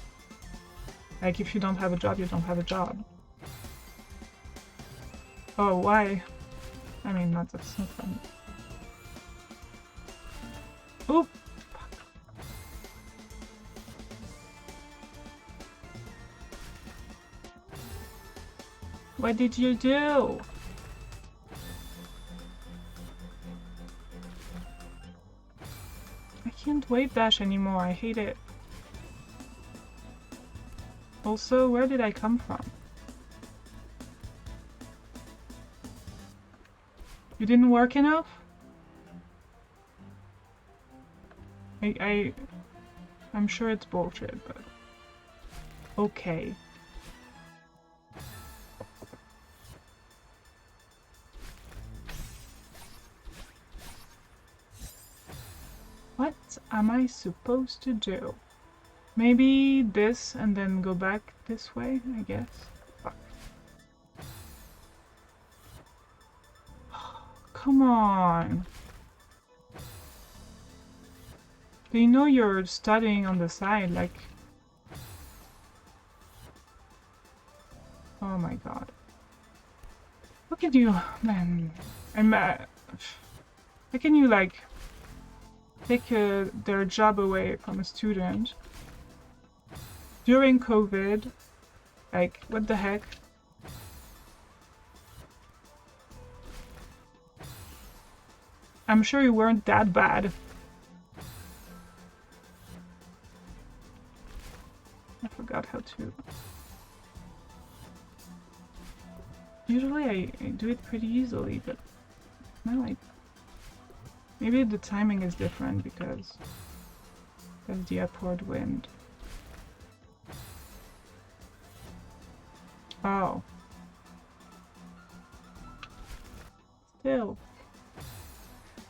S1: Like, if you don't have a job, you don't have a job. Oh, why? I mean, that's not funny. Oop! What did you do? I can't wave dash anymore, I hate it. Also, where did I come from? You didn't work enough? I'm sure it's bullshit, but... Okay. What am I supposed to do? Maybe this and then go back this way, I guess. Fuck. Come on. Do you know you're studying on the side, like... Oh my god. Look at you, man. How can you, like... take their job away from a student during COVID? Like, what the heck? I'm sure you weren't that bad. I forgot how to... Usually I do it pretty easily, but now I... Maybe the timing is different because there's the upward wind. Oh.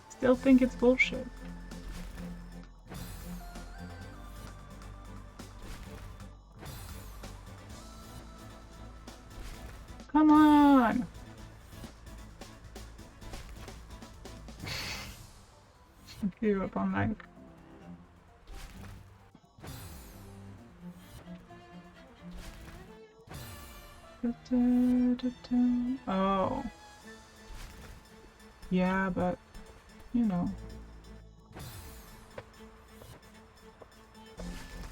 S1: Still think it's bullshit. Come on! Give up on life. Oh. Yeah, but, you know.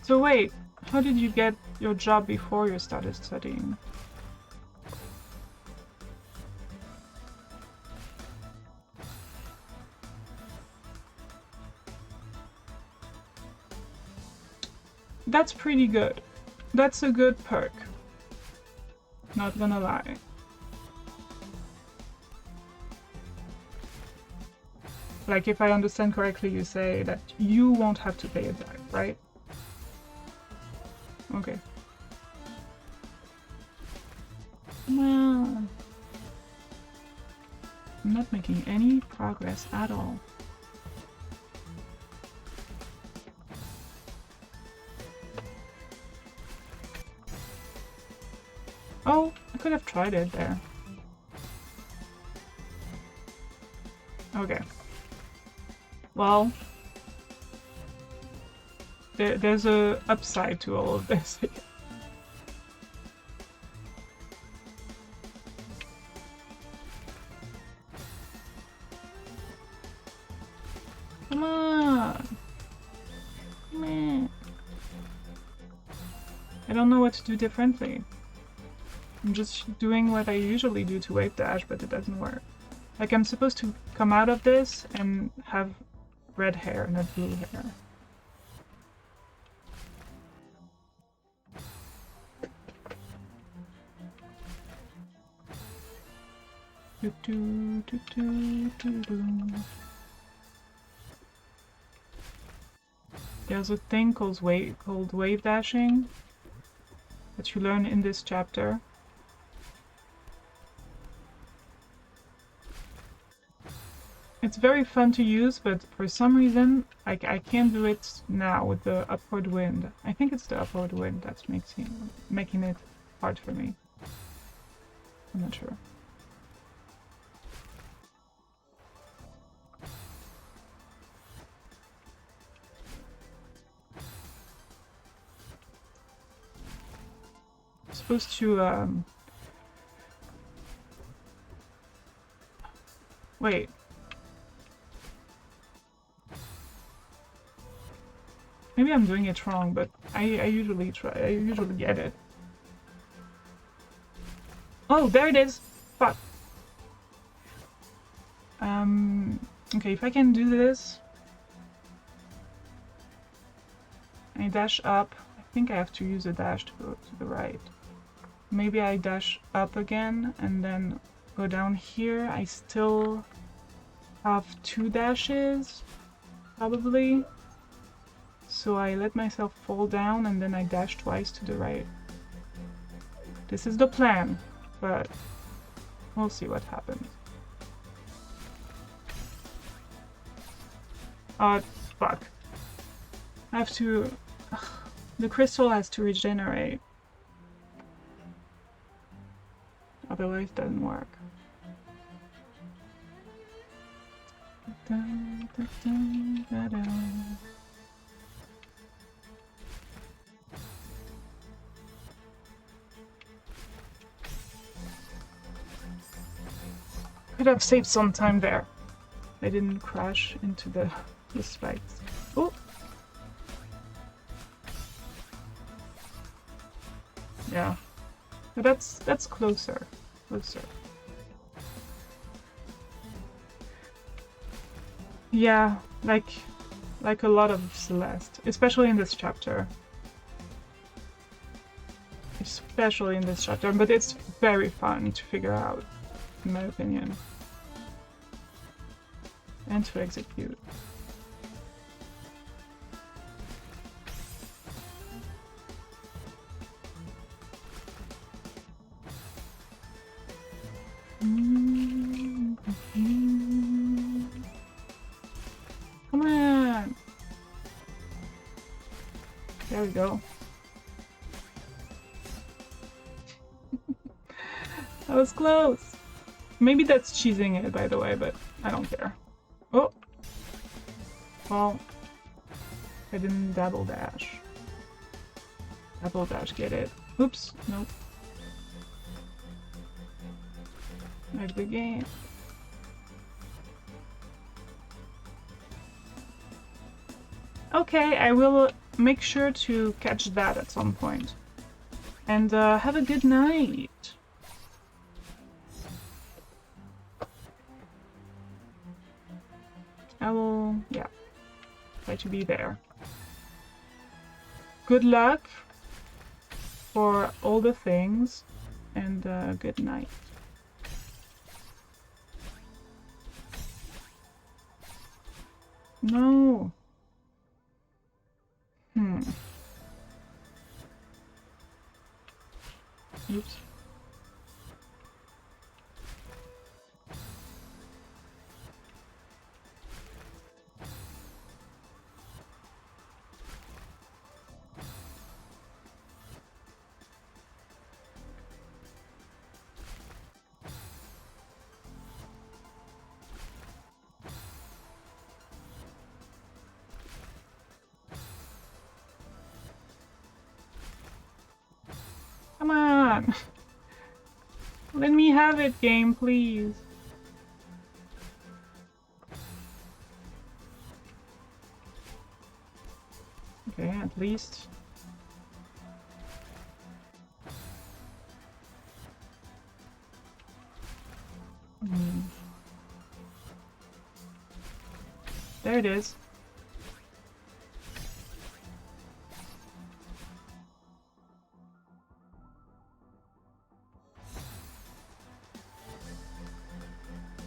S1: So wait, how did you get your job before you started studying? That's pretty good. That's a good perk. Not gonna lie. Like, if I understand correctly, you say that you won't have to pay a dive, right? Okay. Come on. I'm not making any progress at all. Oh, I could have tried it there. Okay. Well, there's a upside to all of this. Come on! Man. I don't know what to do differently. I'm just doing what I usually do to wave dash, but it doesn't work. Like, I'm supposed to come out of this and have red hair, not blue hair. There's a thing called wave dashing that you learn in this chapter. It's very fun to use, but for some reason I can't do it now with the upward wind. I think it's the upward wind that's making it hard for me. I'm not sure. I'm supposed to wait. Maybe I'm doing it wrong, but I usually try. I usually get it. Oh, there it is! Fuck. Okay, if I can do this... I dash up. I think I have to use a dash to go to the right. Maybe I dash up again and then go down here. I still have 2 dashes, probably. So I let myself fall down and then I dash twice to the right. This is the plan, but we'll see what happens. Fuck. I have to... the crystal has to regenerate. Otherwise it doesn't work. Could have saved some time there. I didn't crash into the spikes. Oh! Yeah. But that's closer. Closer. Yeah, like a lot of Celeste. Especially in this chapter. Especially in this chapter. But it's very fun to figure out, in my opinion. And to execute. Come on! There we go. That was close! Maybe that's cheesing it, by the way, but I don't care. Oh! Well, I didn't double dash. Double dash, get it. Oops, nope. Like the game. Okay, I will make sure to catch that at some point. And have a good night. I will, yeah, try to be there. good luck for all the things, and good night. No. Oops. Come on! Let me have it, game, please. Okay, at least. There it is.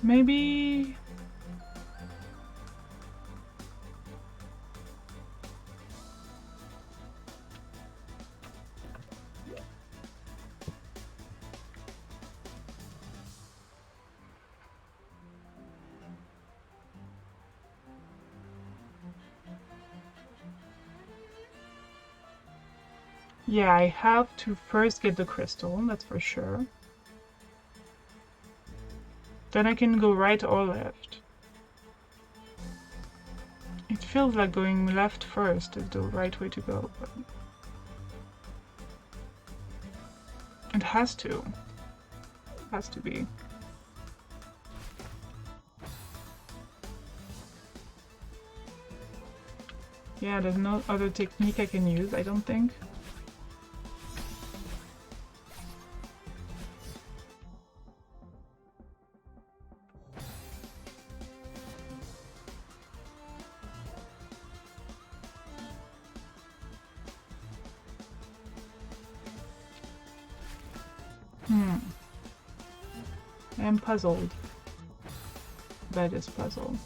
S1: Maybe... yeah, I have to first get the crystal, that's for sure. Then I can go right or left. It feels like going left first is the right way to go, but... it has to. It has to be. Yeah, there's no other technique I can use, I don't think. I am puzzled. That is puzzled.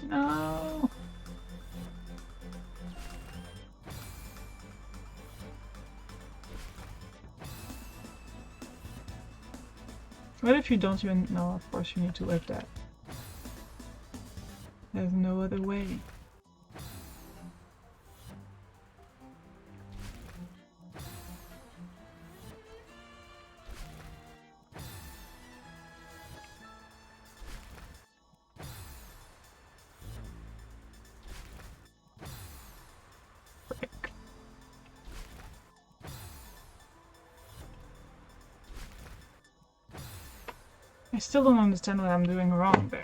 S1: No. What if you don't even know? Of course you need to live that. There's no other way. I still don't understand what I'm doing wrong there.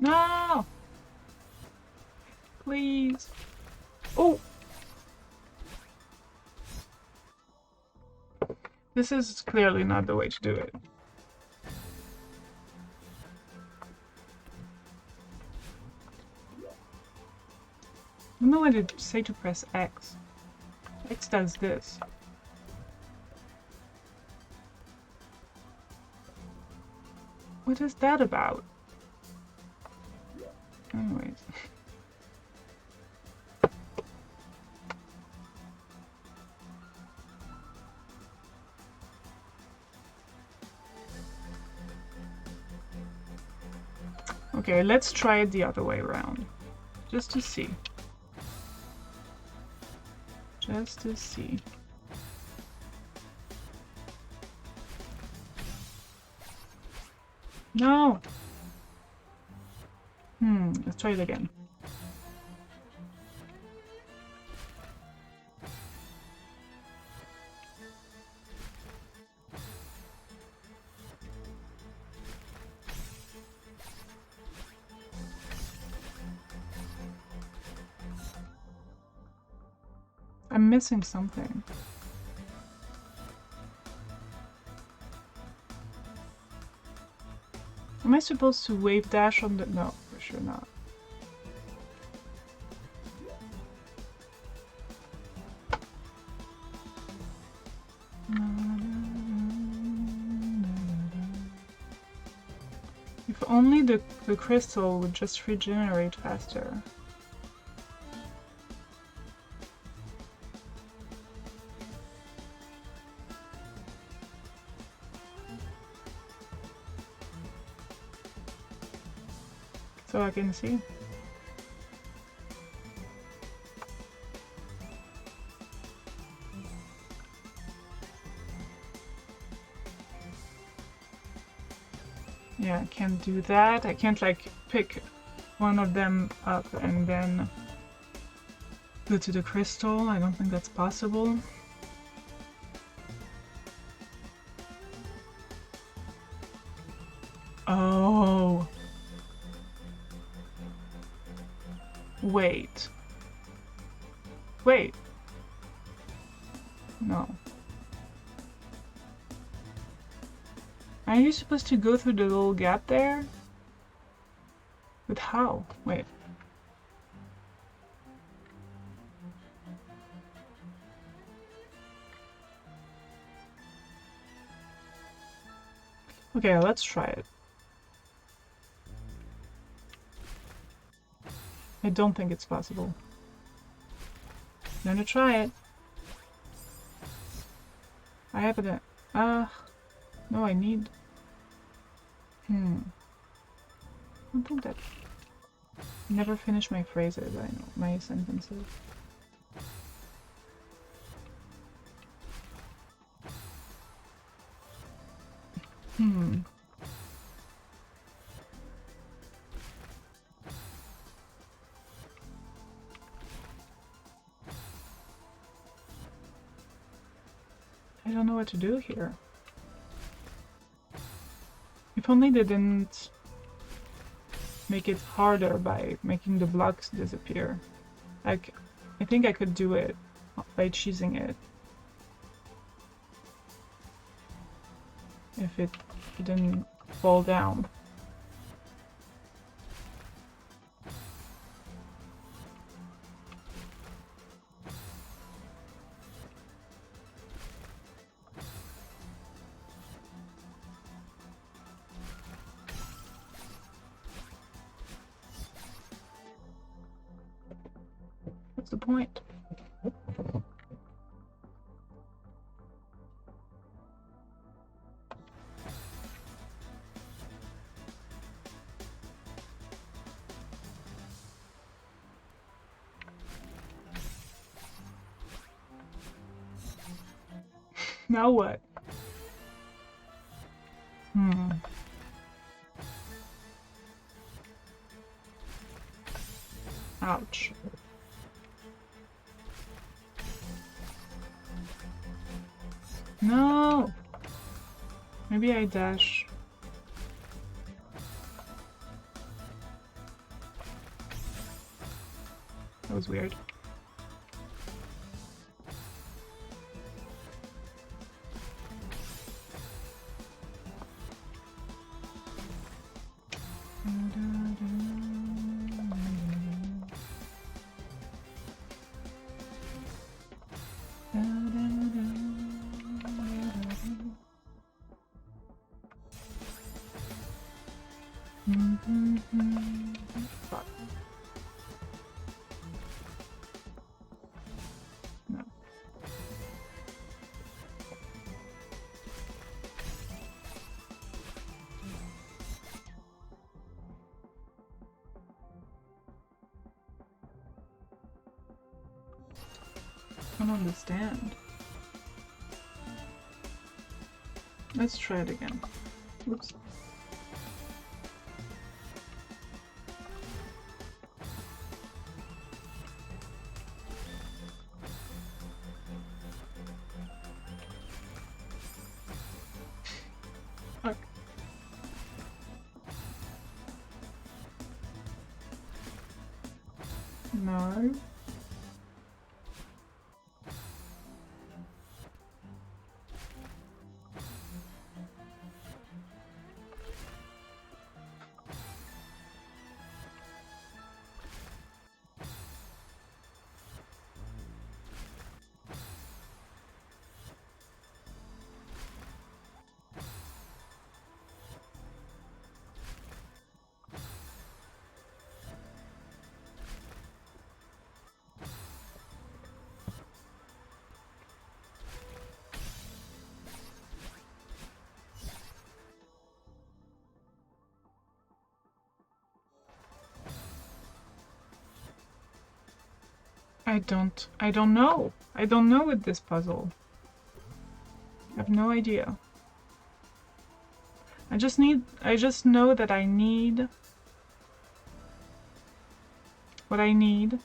S1: No! Please. Oh! This is clearly not the way to do it. I don't know why they say to press X. X does this. What is that about? Anyways. Okay, let's try it the other way around. Just to see. Just to see. No! Let's try it again. I'm missing something. Am I supposed to wave dash on the... No, for sure not. If only the crystal would just regenerate faster. So I can see. Yeah, I can't do that. I can't like pick one of them up and then go to the crystal. I don't think that's possible. Oh. Wait. Wait. No. Are you supposed to go through the little gap there? But how? Wait. Okay, let's try it. I don't think it's possible. I'm gonna try it. I have it. No, I need. I don't think that. I never finish my phrases. I know my sentences. I don't know what to do here. If only they didn't make it harder by making the blocks disappear. Like, I think I could do it by choosing it. If it didn't fall down. What's the point? Now what? Ouch. No! Maybe I dash. That was weird. Fuck. understand. Let's try it again. Oops. Fuck. No. I don't know. I don't know with this puzzle. I have no idea. I just know that I need... What I need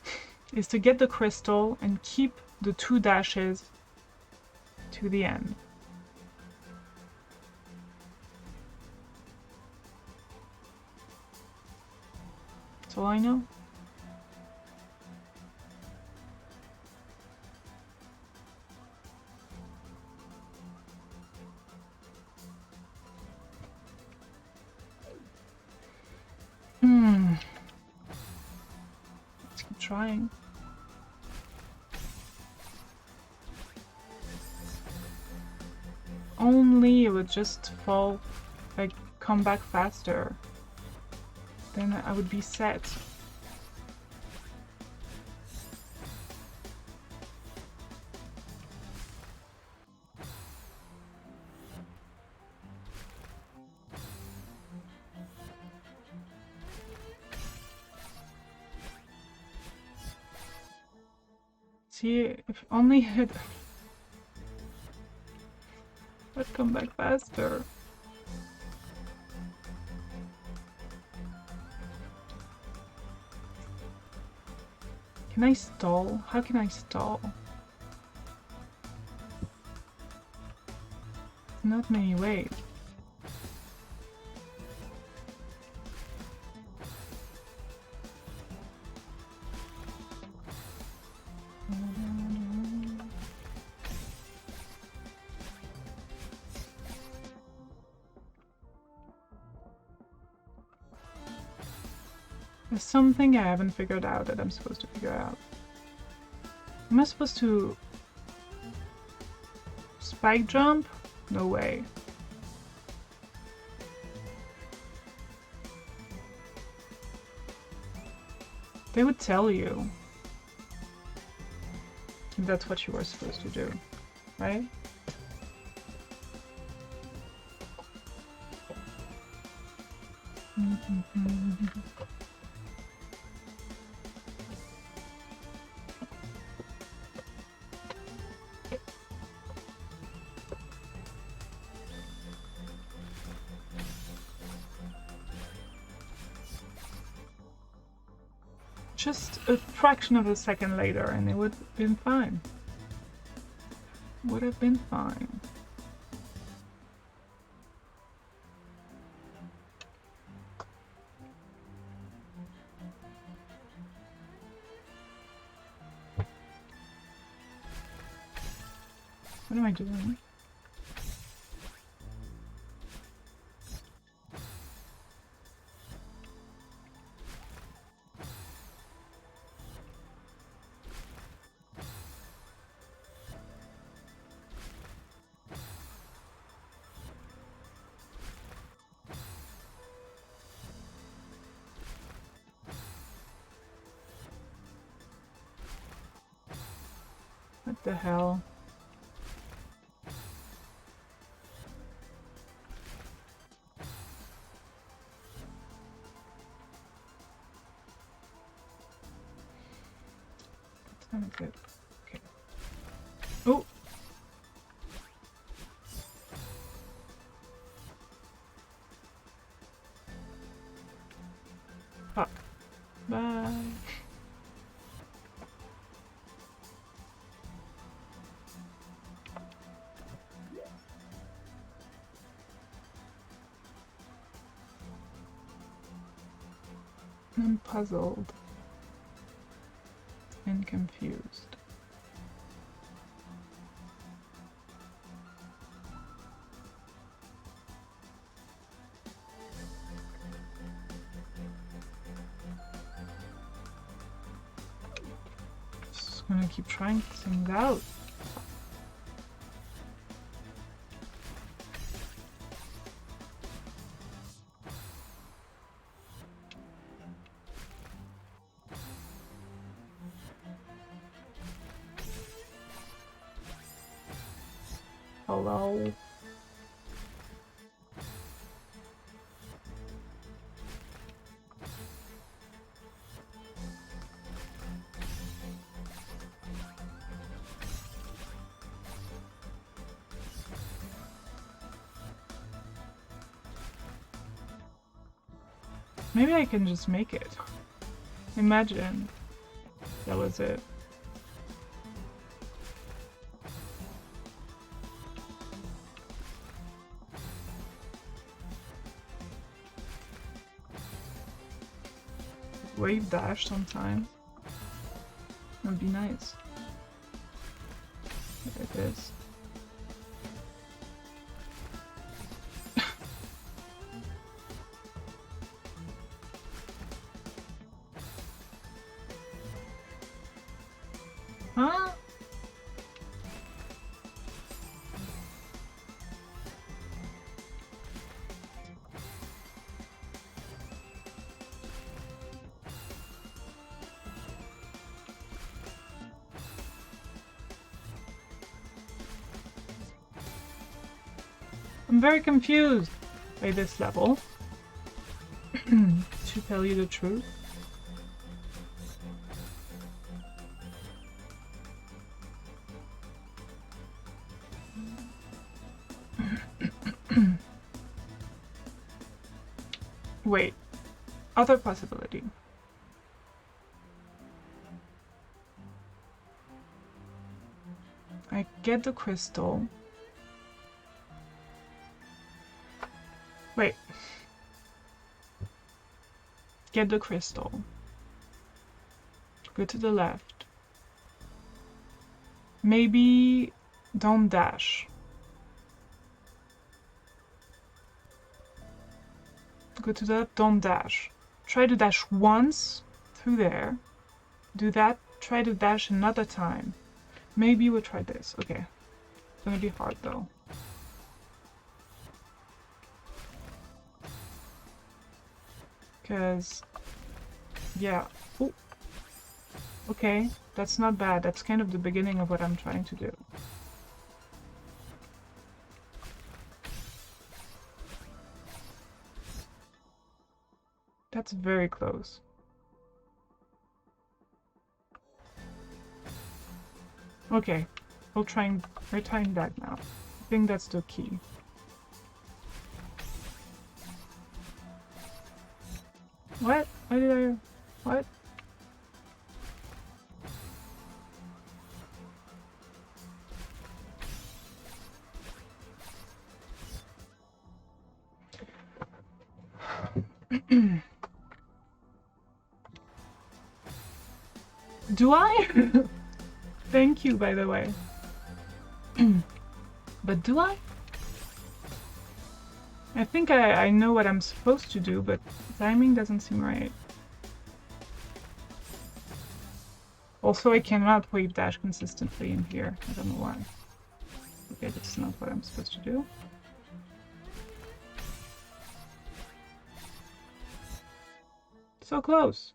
S1: is to get the crystal and keep the 2 dashes to the end. That's all I know. Let's keep trying. Only it would just fall, like, come back faster. Then I would be set. See, if only it would come back faster. Can I stall? How can I stall? Not many ways. There's something I haven't figured out that I'm supposed to figure out. Am I supposed to spike jump? No way. They would tell you if that's what you were supposed to do, right? Just a fraction of a second later and it would have been fine. Would have been fine. What am I doing? What the hell? That's not good. Okay. Oh! Fuck. Bye. I'm puzzled and confused. Just gonna keep trying things out. Hello. Maybe I can just make it. Imagine that was it. Wave dash sometime. Would be nice. There it is. Huh? I'm very confused by this level, to tell you the truth. Wait, other possibility. I get the crystal. Wait. Get the crystal. Go to the left. Maybe don't dash. Go to the left, don't dash. Try to dash once through there. Do that. Try to dash another time. Maybe we'll try this. Okay. It's gonna be hard though. Because, yeah. Ooh. Okay, that's not bad. That's kind of the beginning of what I'm trying to do. That's very close. Okay, we're trying back now. I think that's the key. What? Why did I... What? Do I? Thank you, by the way. But do I? I think I know what I'm supposed to do, but timing doesn't seem right. Also, I cannot wave dash consistently in here. I don't know why. Okay, that's not what I'm supposed to do. So close.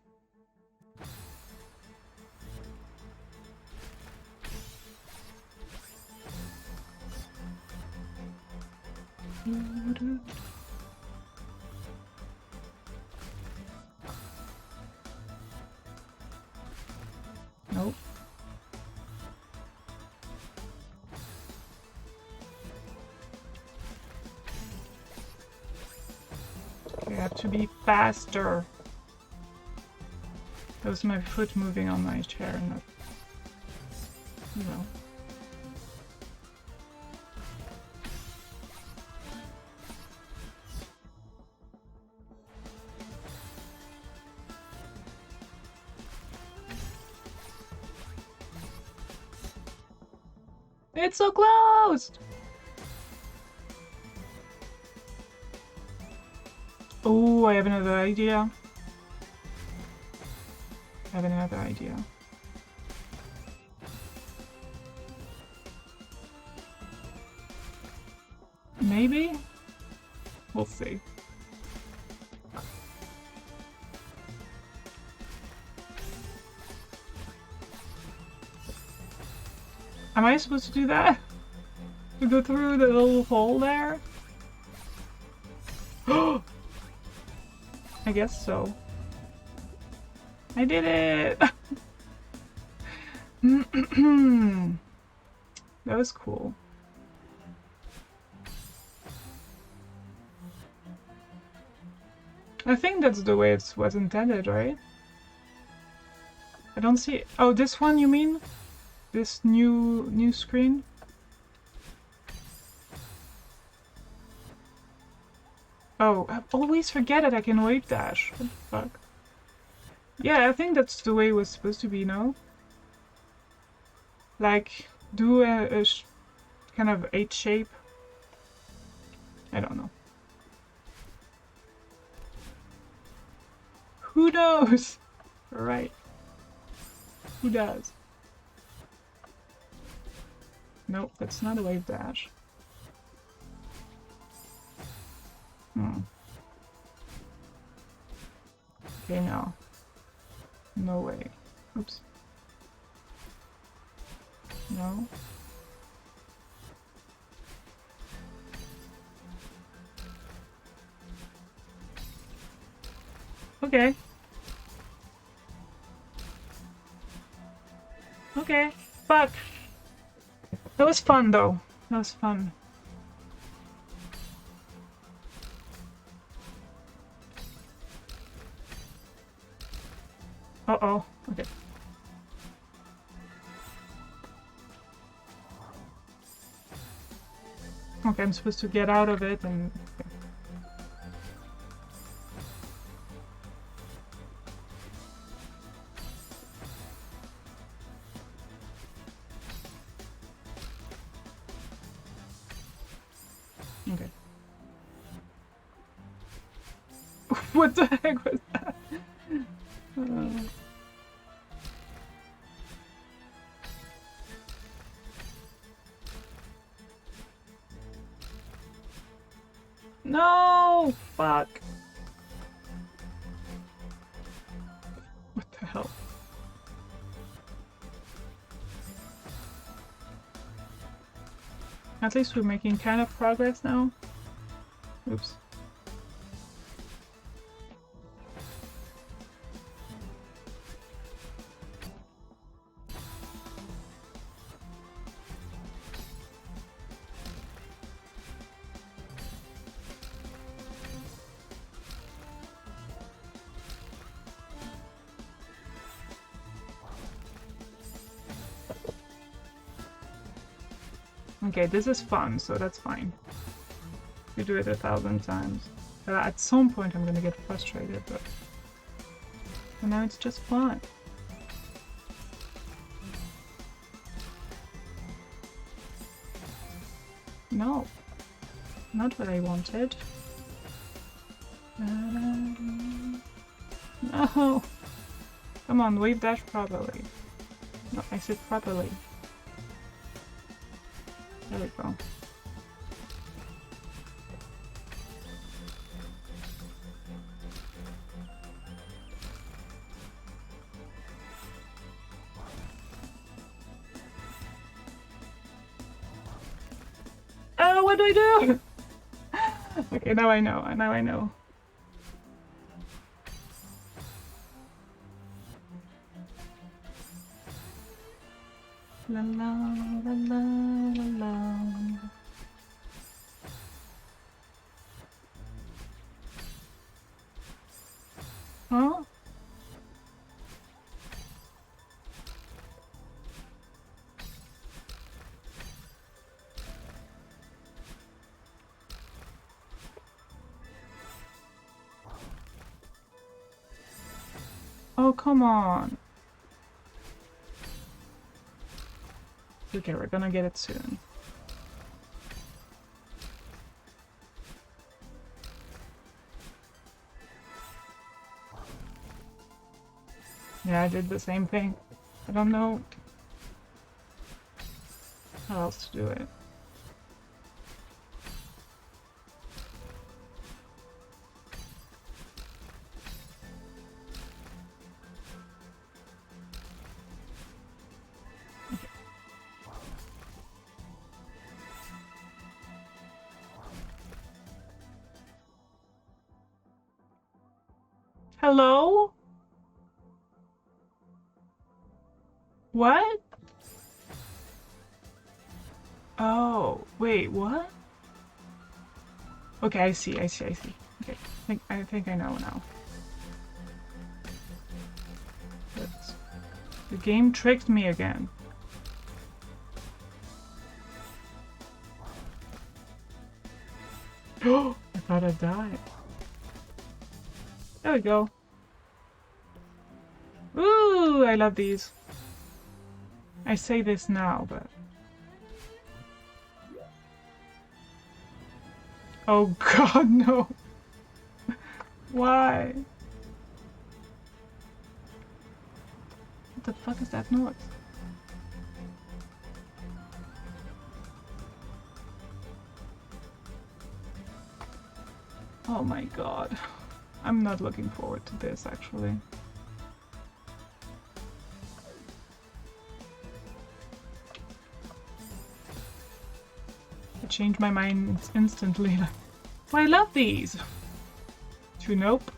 S1: Nope. have to be faster. That was my foot moving on my chair, not, you know. It's so close! Oh, I have another idea. I have another idea. Maybe? We'll see. Am I supposed to do that? To go through the little hole there? I guess so. I did it! That was cool. I think that's the way it was intended, right? I don't see... Oh, this one you mean? This new screen? Oh, I always forget that I can wave dash. What the fuck? Yeah, I think that's the way it was supposed to be, no? Like, do a kind of H shape. I don't know. Who knows? Right. Who does? Nope, that's not a wave dash. Okay, no. No way. Oops. No. Okay. Okay. Fuck. That was fun, though. That was fun. Uh-oh. Okay. Okay, I'm supposed to get out of it and... Okay. What the heck was that? No! Fuck. What the hell? At least we're making kind of progress now. Oops. Okay, this is fun, so that's fine. We do it 1,000 times. At some point I'm gonna get frustrated, but for now it's just fun. No, not what I wanted. No! Come on, wave dash properly. No, I said properly. There we go. Oh, what do I do? Okay, now I know. Now I know. La la la la la la. Oh, come on. Okay, we're gonna get it soon. Yeah, I did the same thing. I don't know how else to do it. Hello? What? Oh, wait, what? Okay, I see. Okay, I think I know now. But the game tricked me again. Oh, I thought I died. There we go. Ooh, I love these. I say this now, but... Oh god, no. Why? What the fuck is that noise? Oh my god. I'm not looking forward to this, actually. I changed my mind instantly. Oh, I love these! To nope.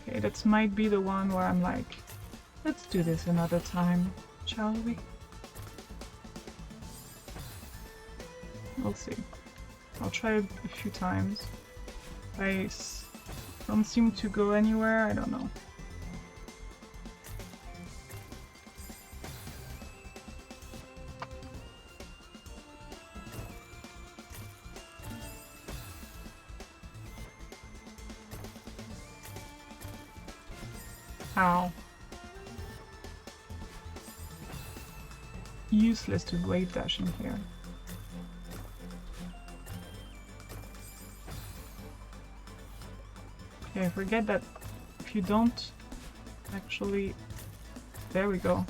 S1: Okay, that might be the one where I'm like, let's do this another time, shall we? We'll see. I'll try it a few times. I don't seem to go anywhere, I don't know. Ow. Useless to wave dash in here. Okay, forget that if you don't actually... There we go.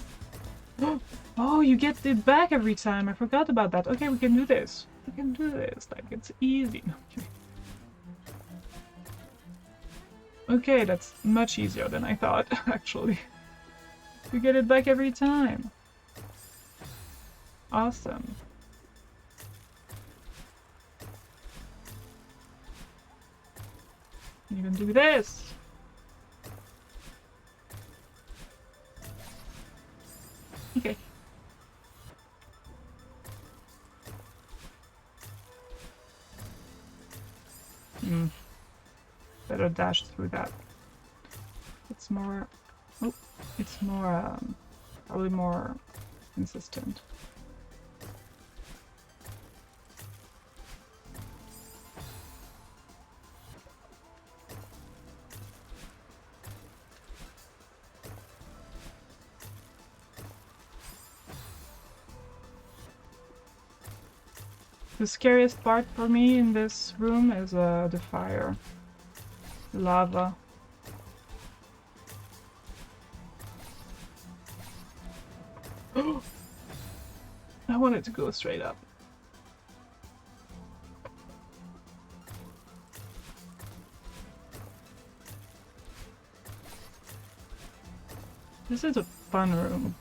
S1: Oh, you get it back every time. I forgot about that. Okay, we can do this. We can do this. Like, it's easy. Okay, that's much easier than I thought, actually. You get it back every time. Awesome. You can do this. Okay. Better dash through that. It's more... Oh, it's more, probably more consistent. The scariest part for me in this room is the fire. Lava. I wanted to go straight up. This is a fun room.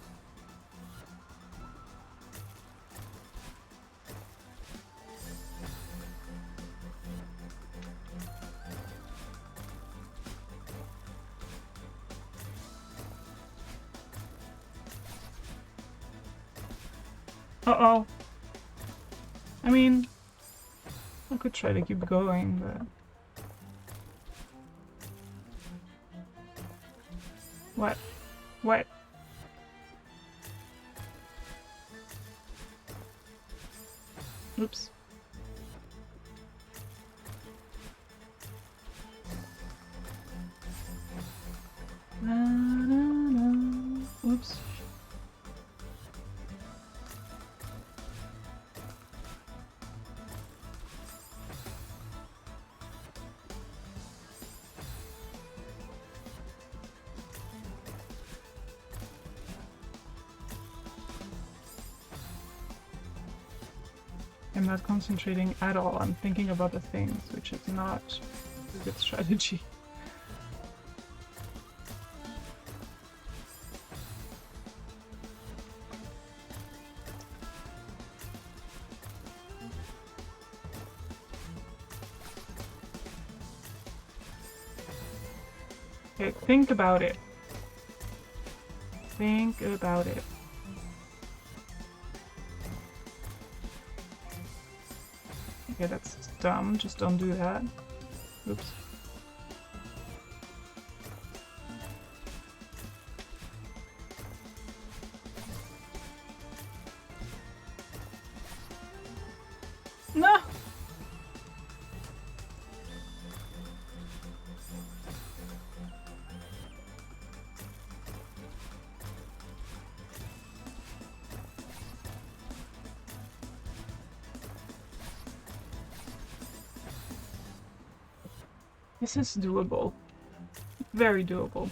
S1: Uh-oh. I mean, I could try to keep going, but... What? What? Oops. Na, na, na. Oops. I'm not concentrating at all. I'm thinking about the things, which is not a good strategy. Okay, think about it. Think about it. Okay, that's dumb. Just don't do that. Oops. No! This is doable. Very doable.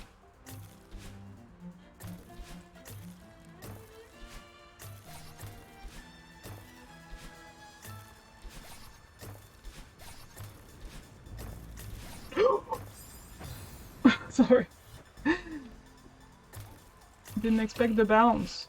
S1: Sorry. Didn't expect the bounce.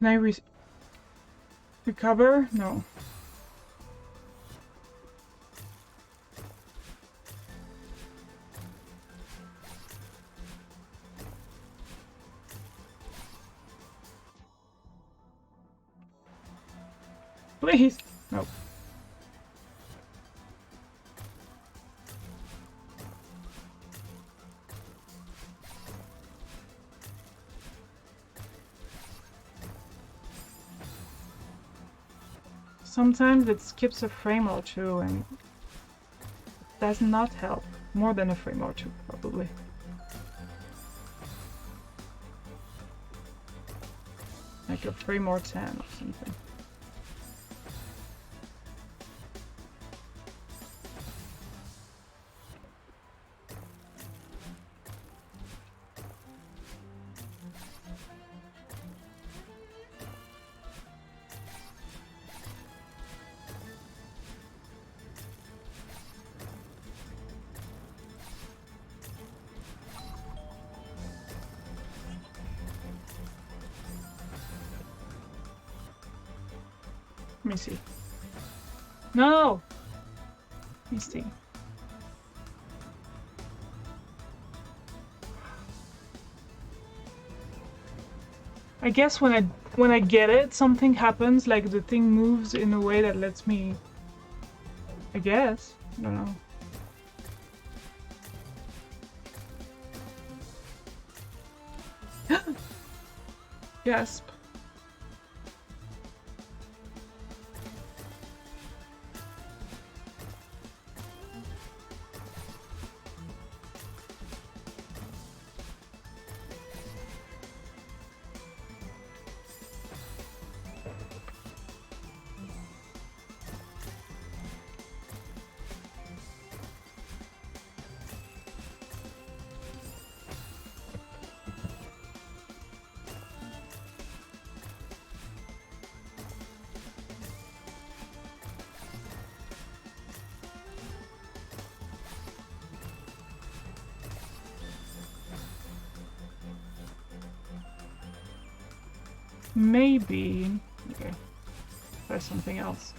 S1: Can I recover? No. Please! No. Sometimes it skips a frame or two and it does not help. More than a frame or two, probably. Like a frame or 10 or something. Let me see. No! Let me see. I guess when I get it, something happens, like the thing moves in a way that lets me... I guess. I don't know. Gasp. Maybe try something else.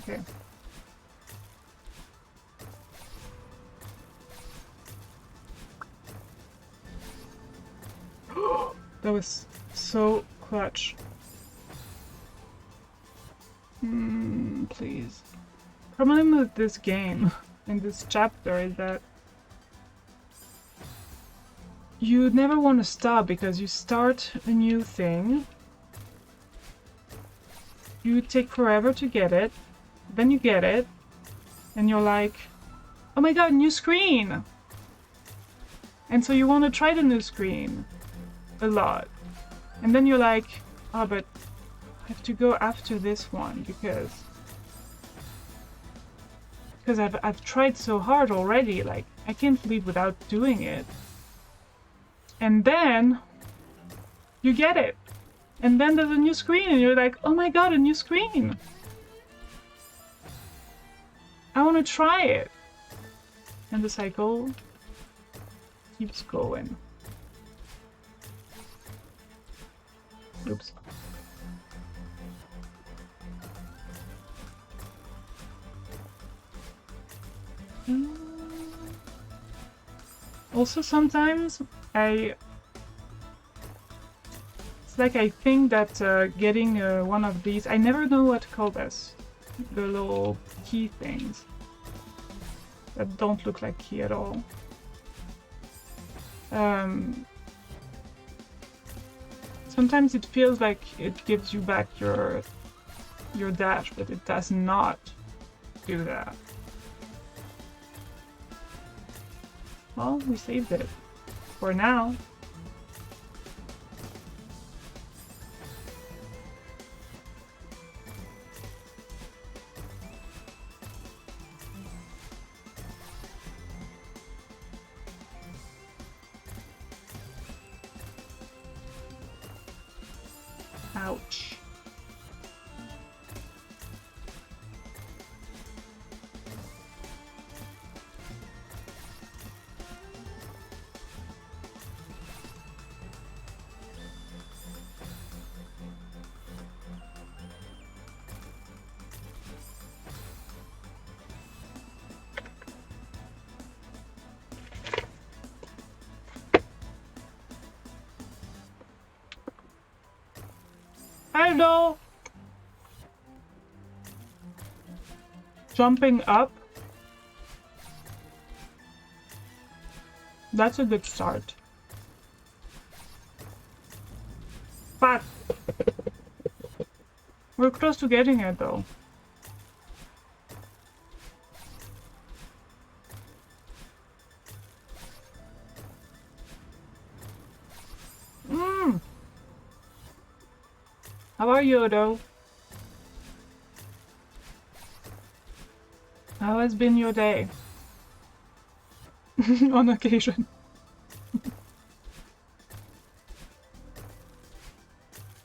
S1: Okay. That was so clutch. Please. Problem with this game, in this chapter, is that you never want to stop because you start a new thing. You take forever to get it. Then you get it. And you're like, oh my god, new screen! And so you want to try the new screen a lot. And then you're like, oh, but I have to go after this one because I've tried so hard already, like I can't leave without doing it. And then you get it. And then there's a new screen and you're like, oh my god, a new screen. I want to try it. And the cycle keeps going. Oops. Also sometimes it's like I think that getting one of these, I never know what to call this, the little key things that don't look like key at all. Sometimes it feels like it gives you back your dash, but it does not do that. Well, we saved it. For now. Ouch. Hello! Jumping up. That's a good start. But we're close to getting it though. How are you, though? How has been your day? On occasion.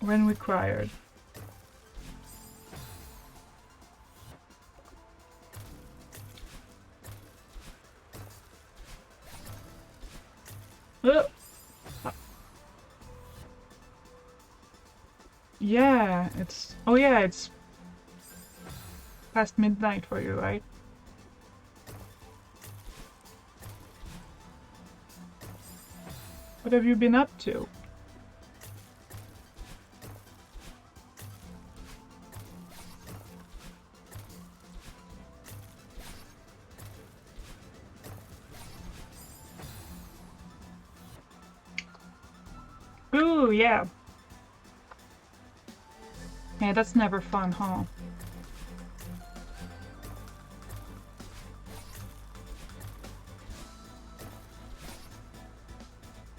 S1: When required. Yeah, it's... Oh yeah, it's past midnight for you, right? What have you been up to? Ooh, yeah. Yeah, that's never fun, huh?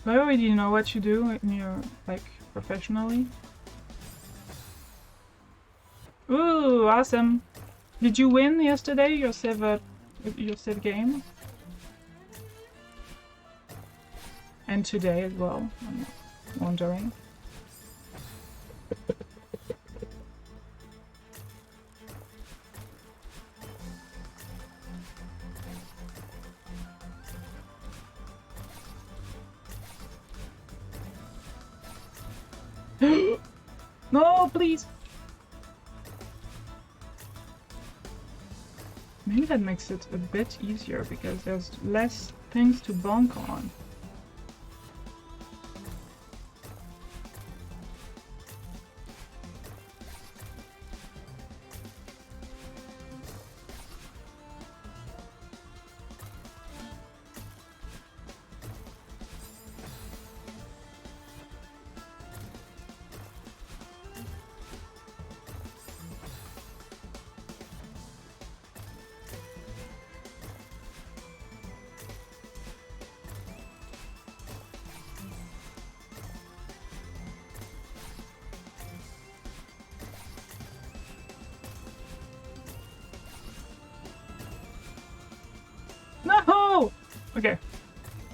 S1: But I already know what you do in your, like, professionally. Ooh, awesome. Did you win yesterday, your Civ game? And today as well, I'm wondering. No, please! Maybe that makes it a bit easier because there's less things to bonk on. No! Okay.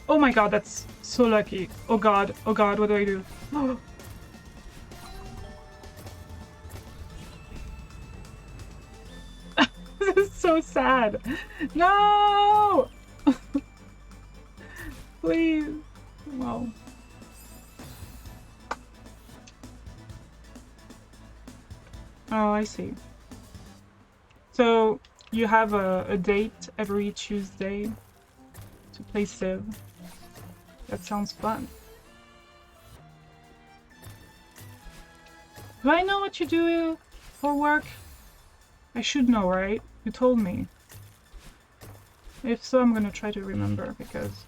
S1: Oh my god, that's so lucky. Oh god, what do I do? This is so sad. No! Please. Wow. Oh, I see. So you have a date every Tuesday to play Civ. That sounds fun. Do I know what you do for work? I should know, right? You told me. If so, I'm gonna try to remember because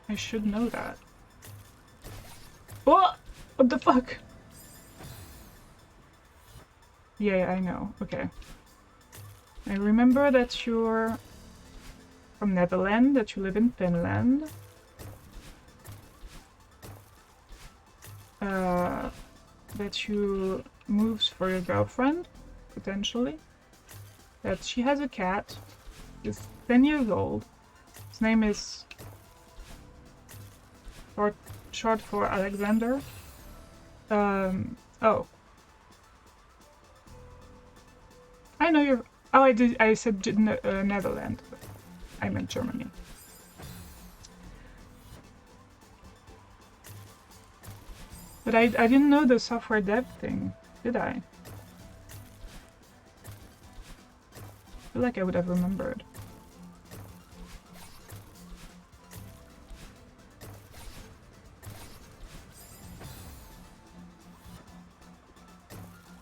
S1: I should know that. Oh! What the fuck? Yeah, I know. Okay. I remember that you're from Netherlands, that you live in Finland. That you moved for your girlfriend, potentially. That she has a cat. Is 10 years old. His name is short for Alexander. Oh. I know you're... Oh, I said Netherlands. I meant Germany. But I didn't know the software dev thing, did I? I feel like I would have remembered.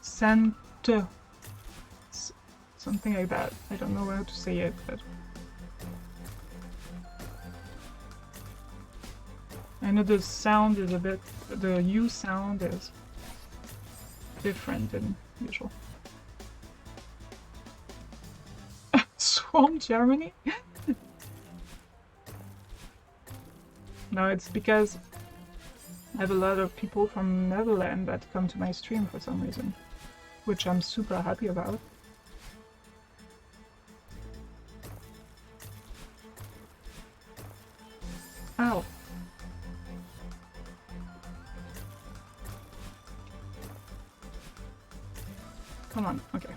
S1: Santa. Something like that. I don't know how to say it, but... I know the sound is a bit... The U sound is different than usual. Swamp Germany? No, it's because I have a lot of people from Netherlands that come to my stream for some reason, which I'm super happy about. Ow. Come on, okay.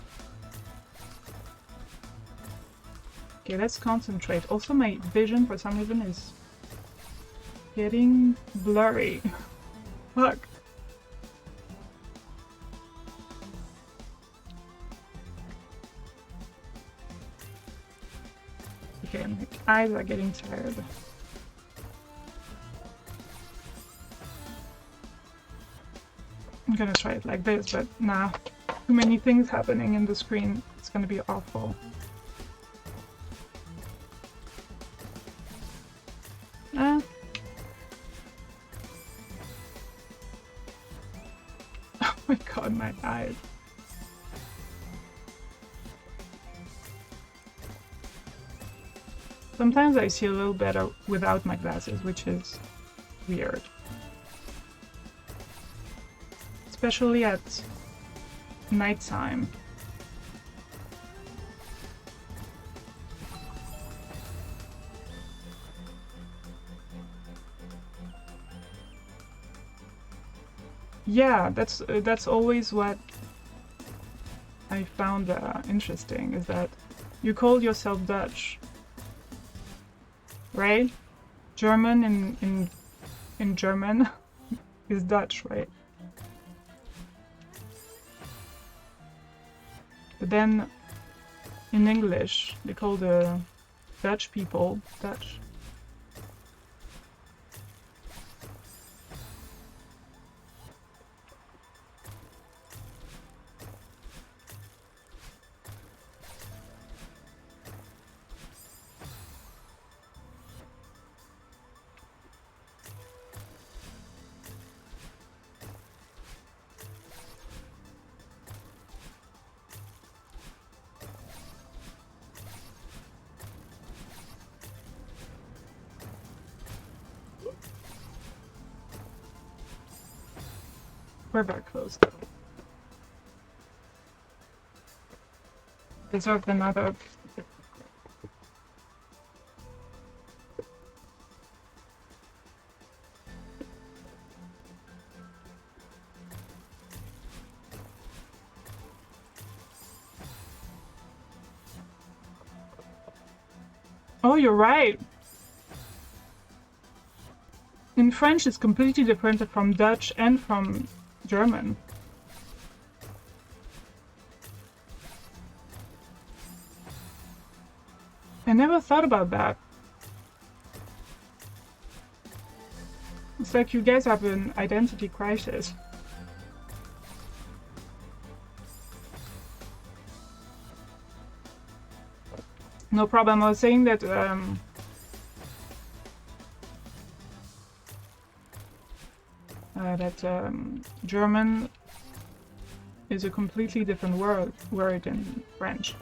S1: Okay, let's concentrate. Also, my vision for some reason is getting blurry. Fuck. Okay, my eyes are getting tired. I'm gonna try it like this, but nah. Too many things happening in the screen. It's gonna be awful. eyes. Sometimes I see a little better without my glasses, which is weird. Especially at nighttime. Yeah, that's always what I found interesting, is that you call yourself Dutch, right? German in German is Dutch, right? But then in English they call the Dutch people Dutch. We're very close though. Deserve another. Oh, you're right. In French, it's completely different from Dutch and from German. I never thought about that. It's like you guys have an identity crisis. No problem. I was saying that German is a completely different word in French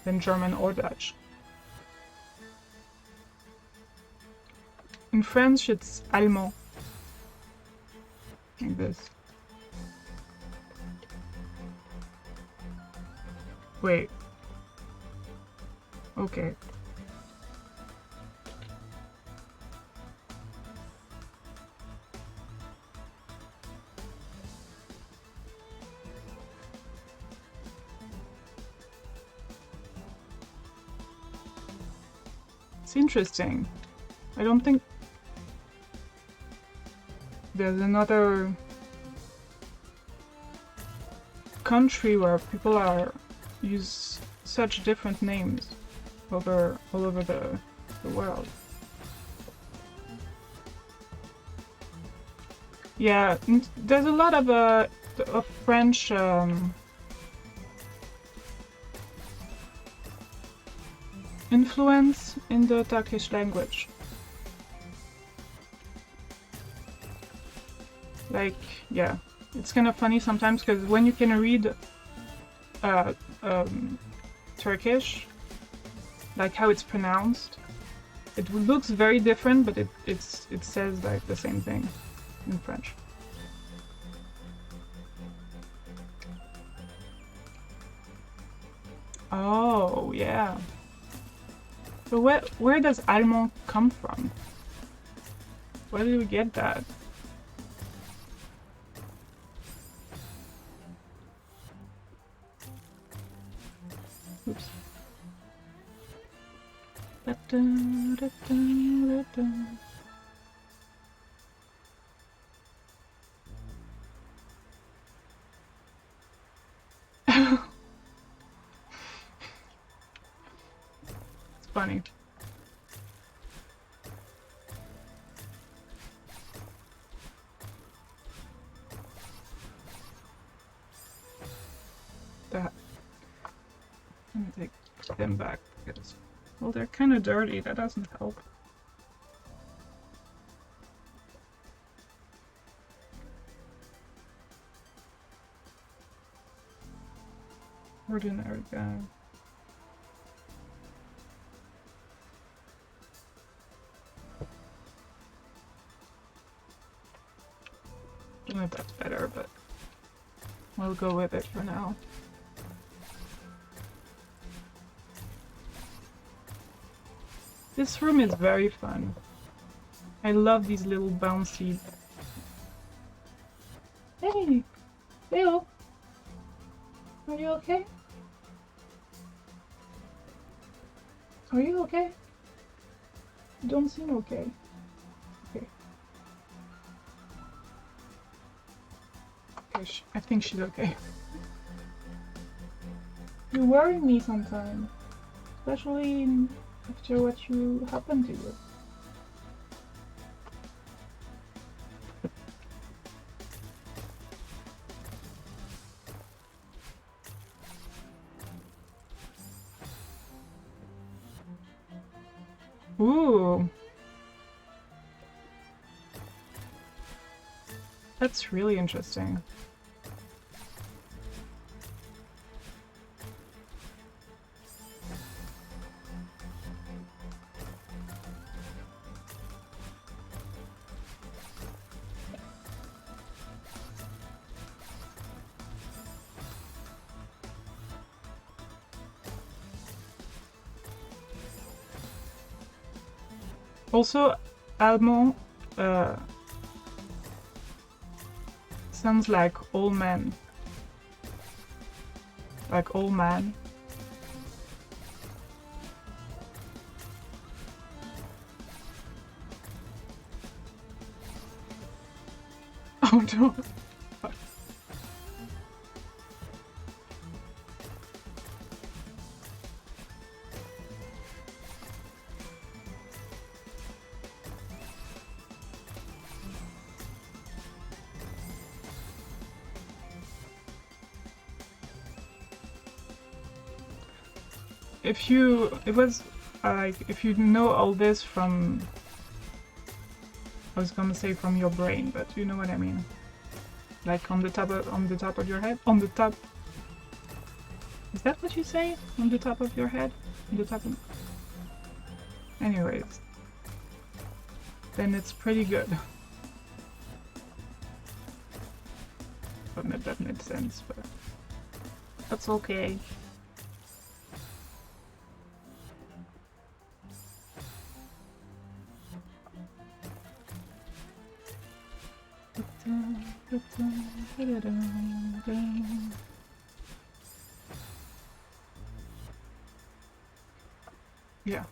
S1: than German or Dutch. In French, it's allemand, like this. Wait. Okay. It's interesting. I don't think there's another country where people use such different names all over the world. Yeah, there's a lot of French influence in the Turkish language. Like, yeah, it's kind of funny sometimes because when you can read Turkish, like how it's pronounced, it looks very different, but it says like the same thing in French. Oh, yeah. So where does allemand come from? Where did we get that? Oops. It's funny. That. I'm gonna take them back because, well, they're kind of dirty. That doesn't help. Ordinary guy. I don't know if that's better, but we'll go with it for now. This room is very fun. I love these little bouncy... Hey! Bill! Are you okay? Are you okay? You don't seem okay. Okay. Okay, I think she's okay. You worry me sometimes. Especially after what happened to you. Ooh. That's really interesting. Also, Almond sounds like old man. Like old man. Oh no. If you know all this from, I was gonna say from your brain, but you know what I mean. Like on the top of your head? On the top. Is that what you say? On the top of your head? On the top of... Anyways. Then it's pretty good. But that made sense, but that's okay. Yeah,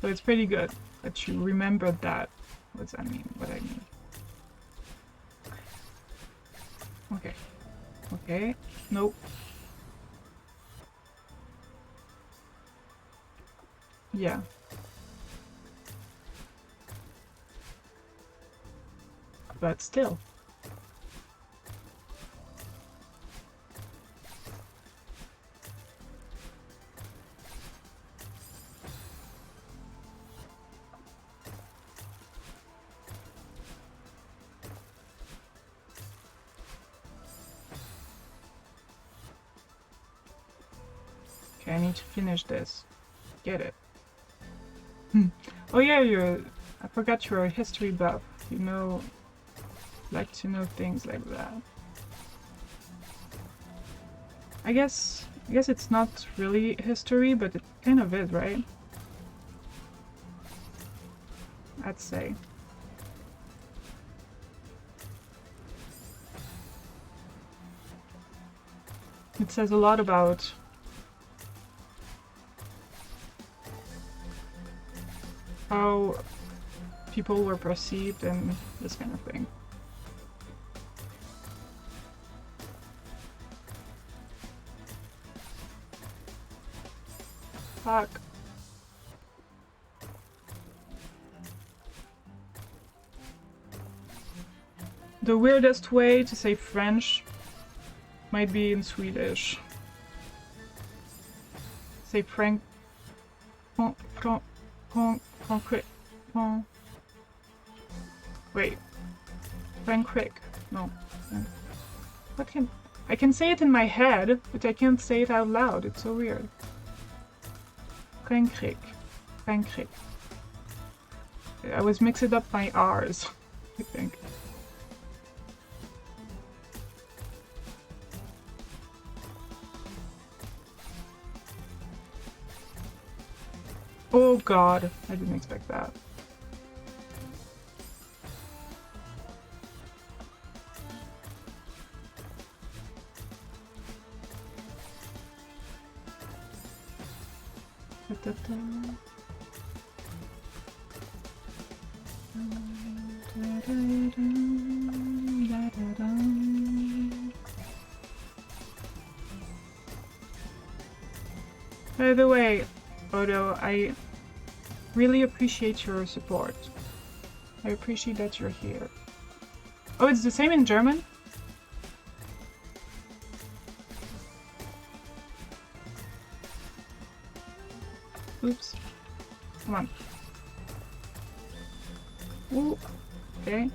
S1: so it's pretty good that you remembered that. What does that mean? What I mean? Okay. Okay. Nope. Yeah. But still. Okay, I need to finish this. Get it. Oh yeah, I forgot you're a history buff. You know, like to know things like that. I guess it's not really history, but it kind of is, right? I'd say. It says a lot about how people were perceived and this kind of thing. Fuck. The weirdest way to say French might be in Swedish. Say Frank. Concrete. Wait. Frank Crick. No. What can. I can say it in my head, but I can't say it out loud. It's so weird. Frankrijk. Frankrijk. I was mixing up my R's, I think. Oh god, I didn't expect that. By the way, Odo, I really appreciate your support. I appreciate that you're here. Oh, it's the same in German? Oops. Come on. Ooh. Okay.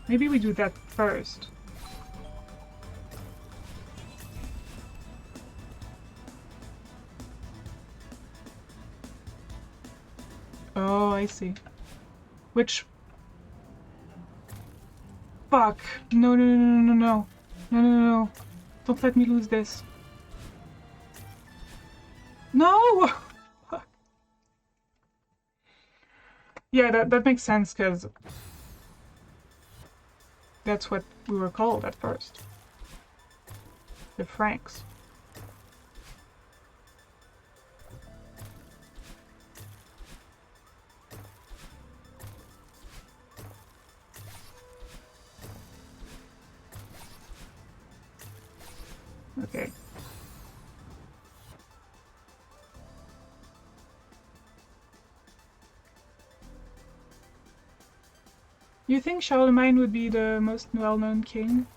S1: Maybe we do that first. Oh, I see. Which... Fuck. No, no, no, no, no, no. No, no, no, no. Don't let me lose this. No! Fuck. Yeah, that makes sense, because... that's what we were called at first. The Franks. Okay. You think Charlemagne would be the most well-known king?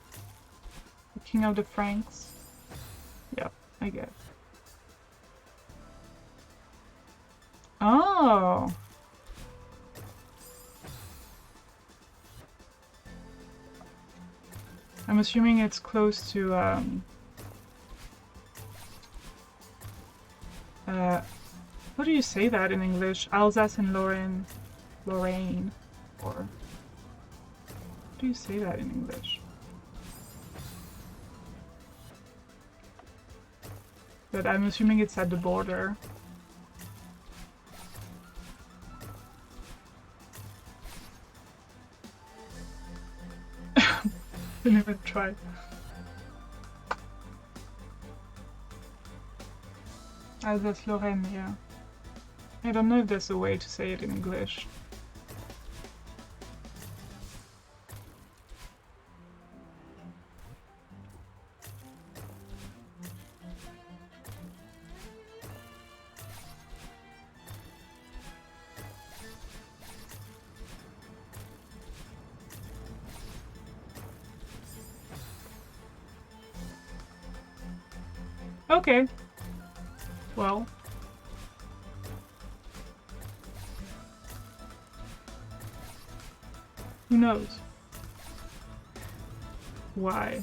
S1: The king of the Franks? Yeah, I guess. Oh! I'm assuming it's close to, how do you say that in English? Alsace and Lorraine, or... how do you say that in English? But I'm assuming it's at the border. Didn't even try. Alsace-Lorraine, yeah. I don't know if there's a way to say it in English. Okay. Well. Who knows? Why?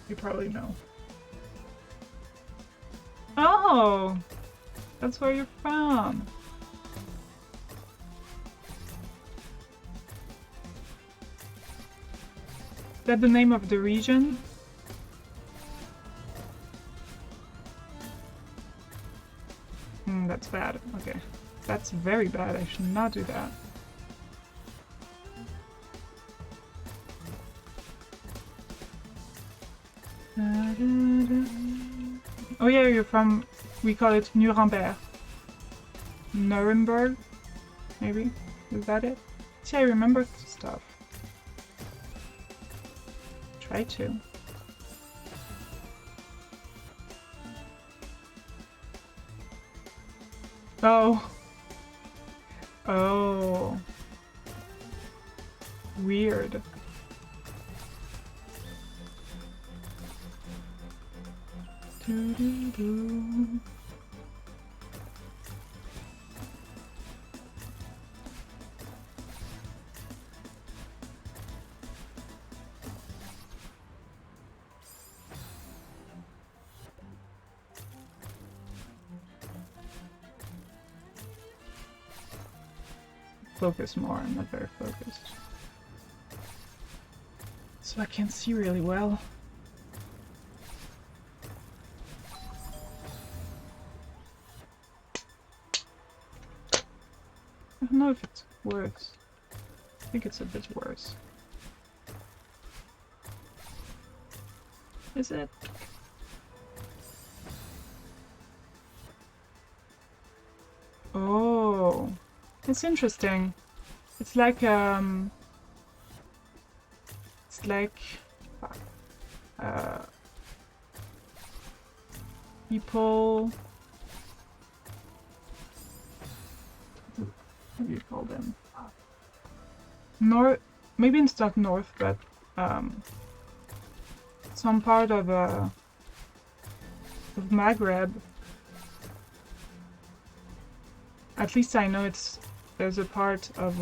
S1: You probably know. Oh! That's where you're from. Is that the name of the region? That's bad. Okay. That's very bad. I should not do that. Oh yeah, you're from... we call it Nuremberg. Nuremberg? Maybe? Is that it? See, I remember stuff. Try to. Oh. Oh. Weird. Doo-doo-doo. focus more. I'm not very focused. So I can't see really well. I don't know if it's worse. I think it's a bit worse. Is it? Oh, it's interesting. It's like people. What do you call them? North, maybe it's not north, but some part of Maghreb. At least I know there's a part of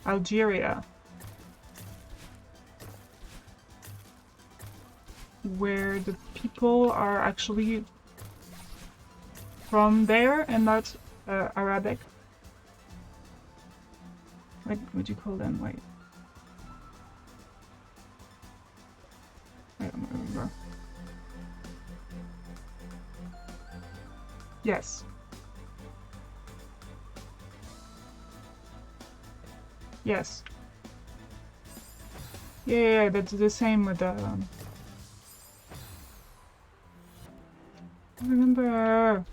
S1: Algeria where the people are actually from there and not Arabic. What would you call them? Wait. I don't remember. Yes. Yes. Yeah, that's the same with the... I remember...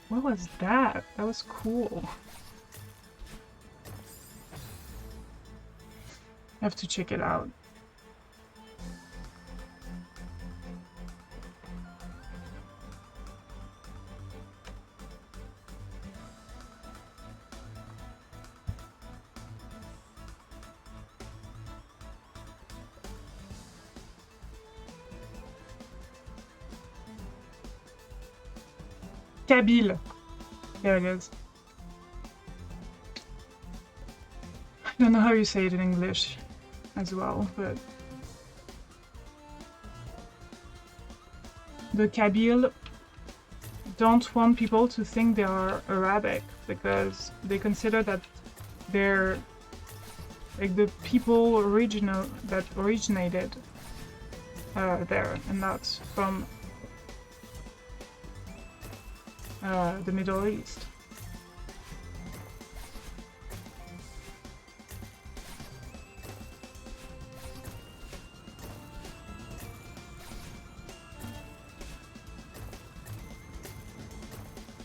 S1: What was that? That was cool. I have to check it out. Kabyle. There it is. I don't know how you say it in English as well, but the Kabyle don't want people to think they are Arabic because they consider that they're like the people that originated there and not from the Middle East.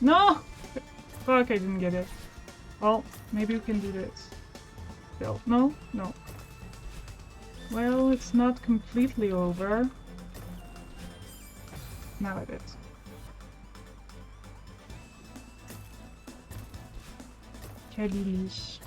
S1: No! Fuck, I didn't get it. Well, maybe we can do this. Still. No? No. Well, it's not completely over. Now it is. Kabylie.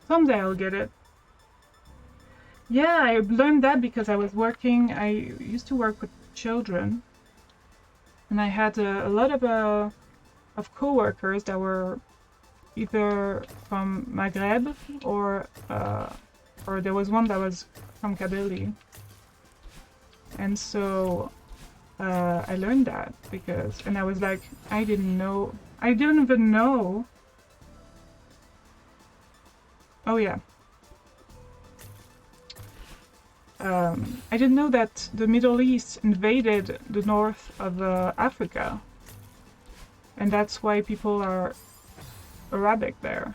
S1: Someday I'll get it. Yeah, I learned that because I used to work with children, and I had a lot of co-workers that were either from Maghreb or there was one that was from Kabylie, and so I learned that and I was like, I didn't even know. Oh yeah. I didn't know that the Middle East invaded the north of Africa. And that's why people are Arabic there.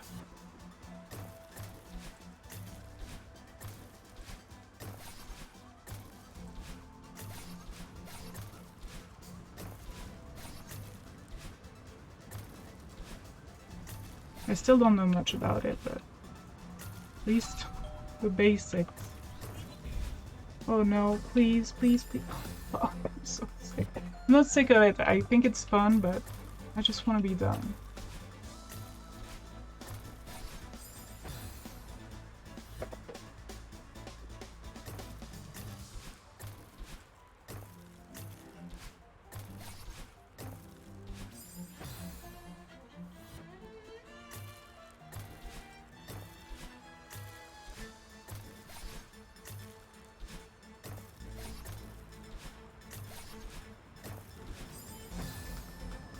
S1: I still don't know much about it, but at least the basics. Oh no, please, please, please. Oh, I'm so sick. I'm not sick of it. I think it's fun, but I just want to be done.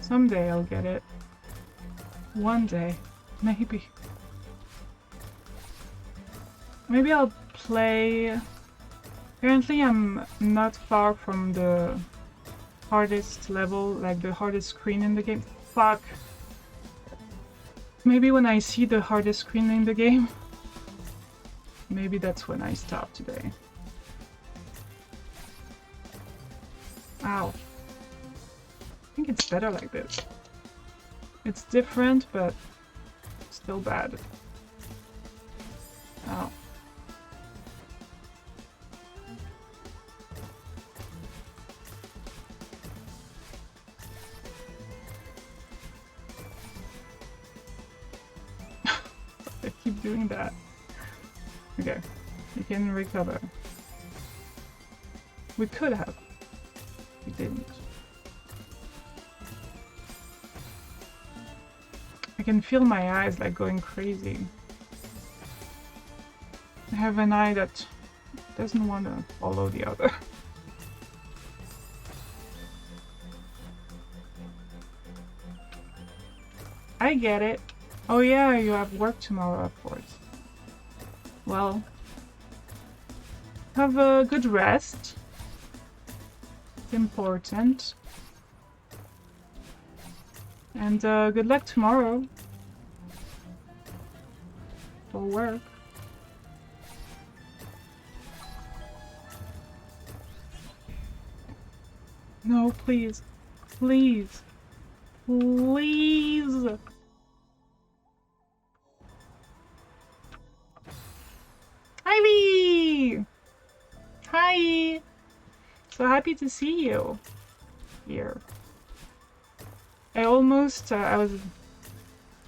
S1: Someday I'll get it. One day. Maybe. Maybe I'll play... Apparently I'm not far from the hardest level, like the hardest screen in the game. Fuck! Maybe when I see the hardest screen in the game, maybe that's when I stop today. Ow. I think it's better like this. It's different, but still bad. Ow. I keep doing that. Okay, we can recover. We could have. We didn't. I can feel my eyes like going crazy. I have an eye that doesn't want to follow the other. I get it. Oh yeah, you have work tomorrow, of course. Well, have a good rest. It's important. And good luck tomorrow for work. No, please. Please. Please. Ivy! Hi! So happy to see you here. I almost, I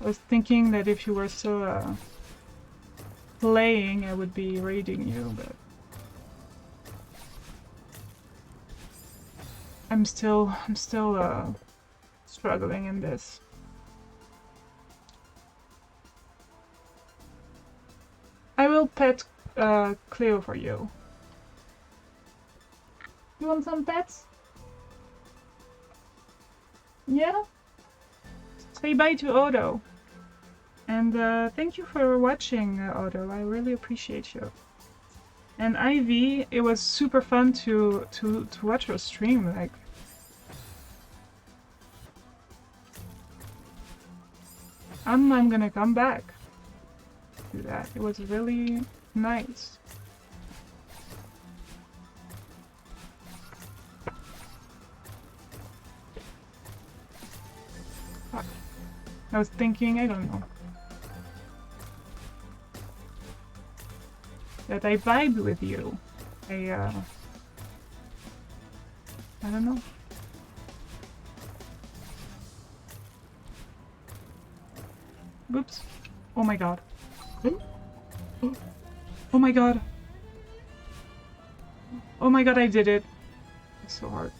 S1: was thinking that if you were still playing, I would be raiding you, but I'm still struggling in this. I will pet Cleo for you. You want some pets? Yeah? Say bye to Odo. And thank you for watching, Odo. I really appreciate you. And Ivy, it was super fun to watch your stream. Like, I'm gonna come back to that. It was really nice. Fuck. I was thinking, I don't know, that I vibe with you. I don't know. Whoops. Oh my god. Oh my god. Oh my god, I did it. It's so hard.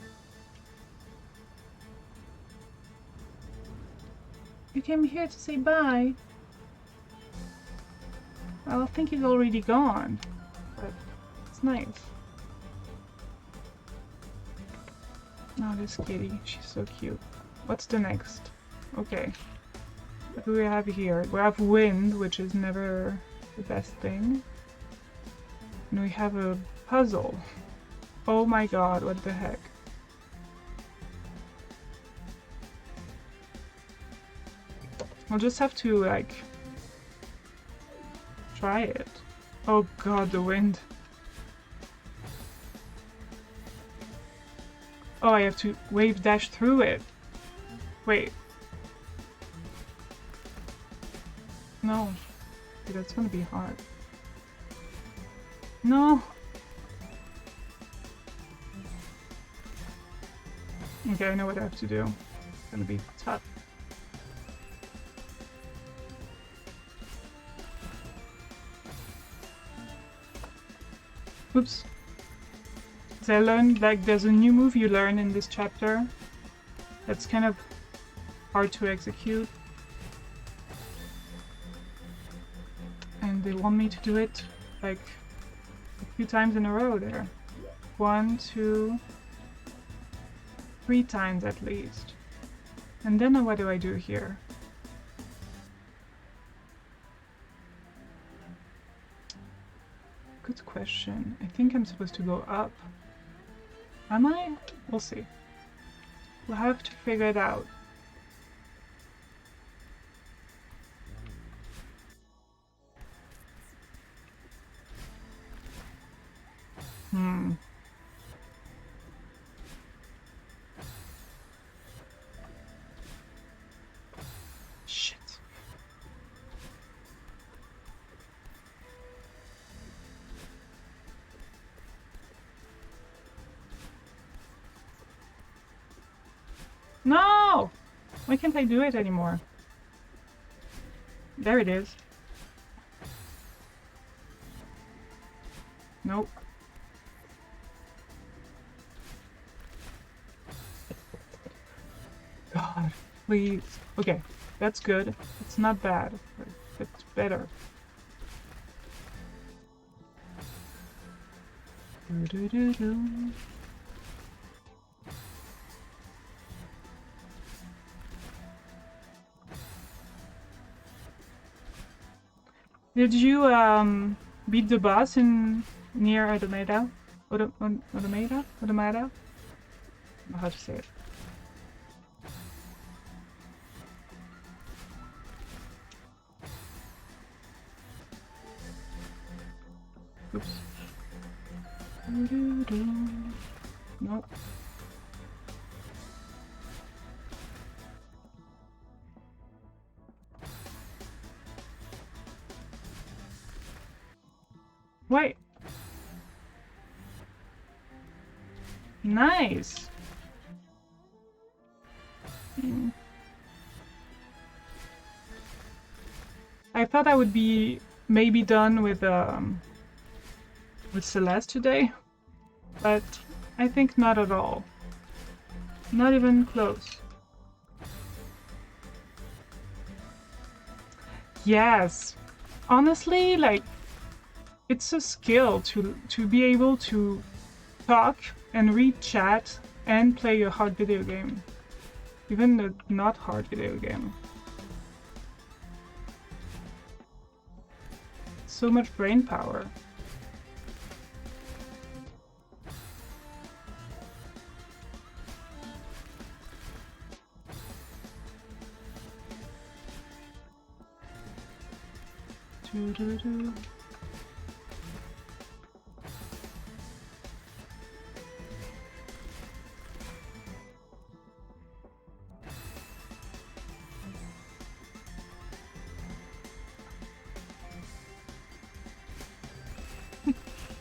S1: You came here to say bye. Well, I think he's already gone. But it's nice. Oh, this kitty. She's so cute. What's the next? Okay. What do we have here? We have wind, which is never the best thing. And we have a puzzle. Oh my god, what the heck? I'll just have to, like, try it. Oh god, the wind. Oh, I have to wave dash through it. Wait. No. That's gonna be hard. No! Okay, I know what I have to do. It's gonna be tough. Oops. So I learned, like, there's a new move you learn in this chapter that's kind of hard to execute. And they want me to do it, like, a few times in a row there. 1, 2, 3 times at least. And then what do I do here? Good question. I think I'm supposed to go up. Am I? We'll see. We'll have to figure it out. Shit. No! Why can't I do it anymore? There it is. Nope. God, please. Okay, that's good. It's not bad, but it's better. Do-do-do-do. Did you beat the boss in near Automata? Automata? I don't know how to say it. Oops. Nope. Wait. Nice. I thought I would be maybe done with Celeste today, but I think not at all. Not even close. Yes. Honestly, like, it's a skill to be able to talk and read chat and play a hard video game. Even a not hard video game. So much brain power. Do-do-do.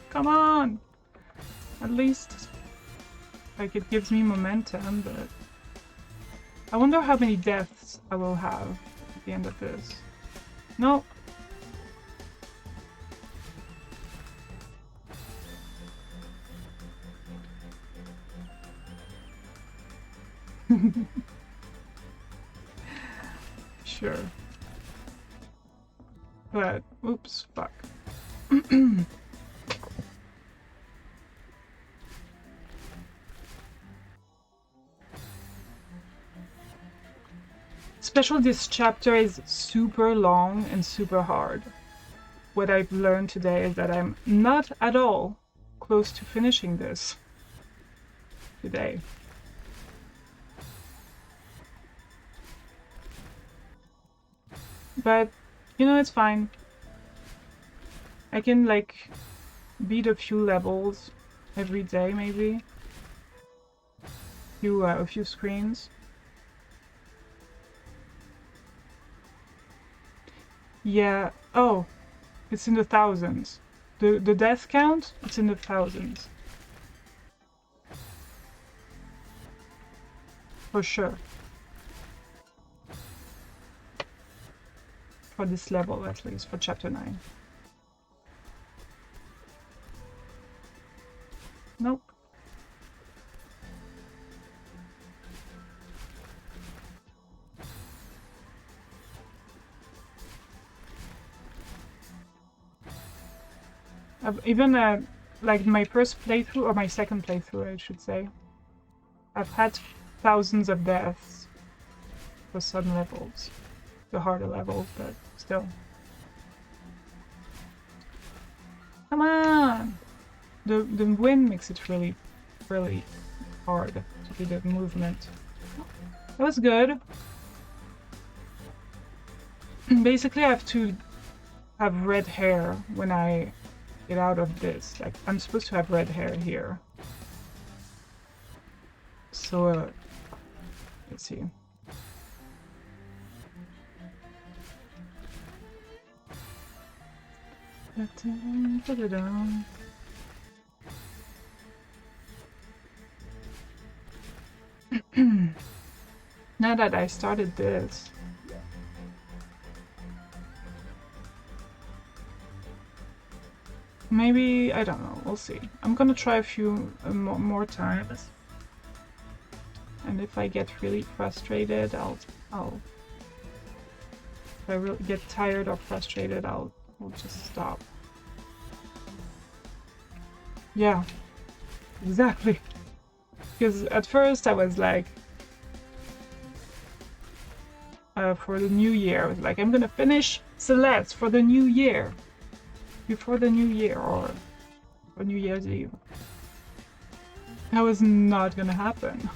S1: Come on! At least, like, it gives me momentum, but I wonder how many deaths I will have at the end of this. No. Sure. But, oops, fuck. Especially this chapter is super long and super hard. What I've learned today is that I'm not at all close to finishing this today. But, you know, it's fine. I can, like, beat a few levels every day, maybe. A few screens. Yeah. Oh, it's in the thousands. The death count, it's in the thousands. For sure. For this level, at least, for chapter 9. Nope. Even like my first playthrough, or my second playthrough, I should say, I've had thousands of deaths for some levels, the harder levels, but still. Come on! The wind makes it really, really hard to do the movement. That was good. Basically, I have to have red hair when I get out of this. Like, I'm supposed to have red hair here. So, let's see. Now that I started this, maybe, I don't know, we'll see. I'm gonna try a few more times. And if I get really frustrated, I'll if I really get tired or frustrated, I'll just stop. Yeah, exactly. Because at first I was like, for the new year, I was like, I'm gonna finish Celeste for the new year. Before the new year, or for New Year's Eve. That was not gonna happen.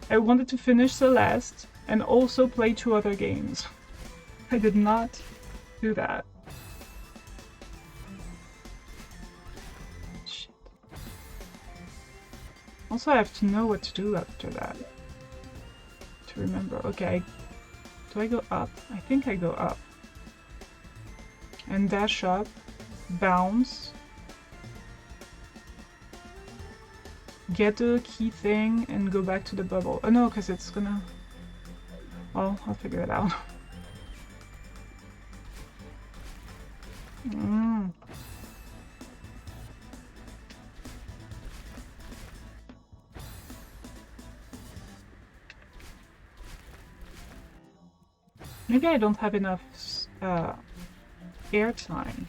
S1: I wanted to finish Celeste and also play 2 other games. I did not do that. Shit. Also, I have to know what to do after that. To remember. Okay. Do I go up? I think I go up. And dash up. Bounce. Get the key thing and go back to the bubble. Oh no, because it's gonna... Well, I'll figure it out. Maybe I don't have enough airtime.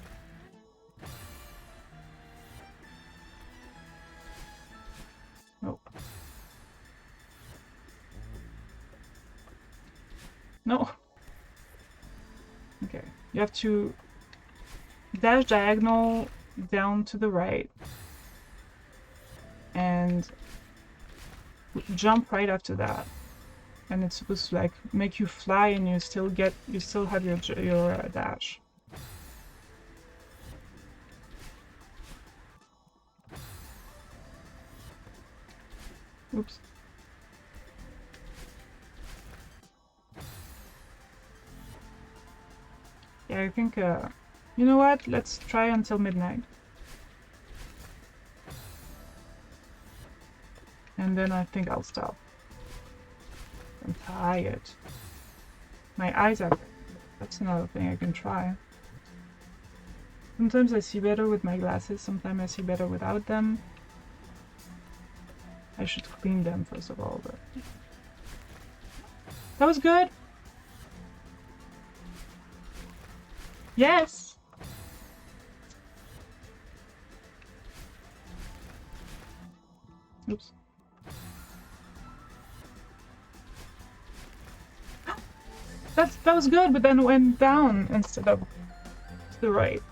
S1: Nope. No. Okay. You have to dash diagonal down to the right and jump right after that. And it's supposed to like make you fly, and you still have your dash. Oops. Yeah, I think, you know what? Let's try until midnight. And then I think I'll stop. I'm tired. My eyes are... That's another thing I can try. Sometimes I see better with my glasses, sometimes I see better without them. I should clean them first of all, but... That was good! Yes! Oops. That was good, but then it went down instead of to the right.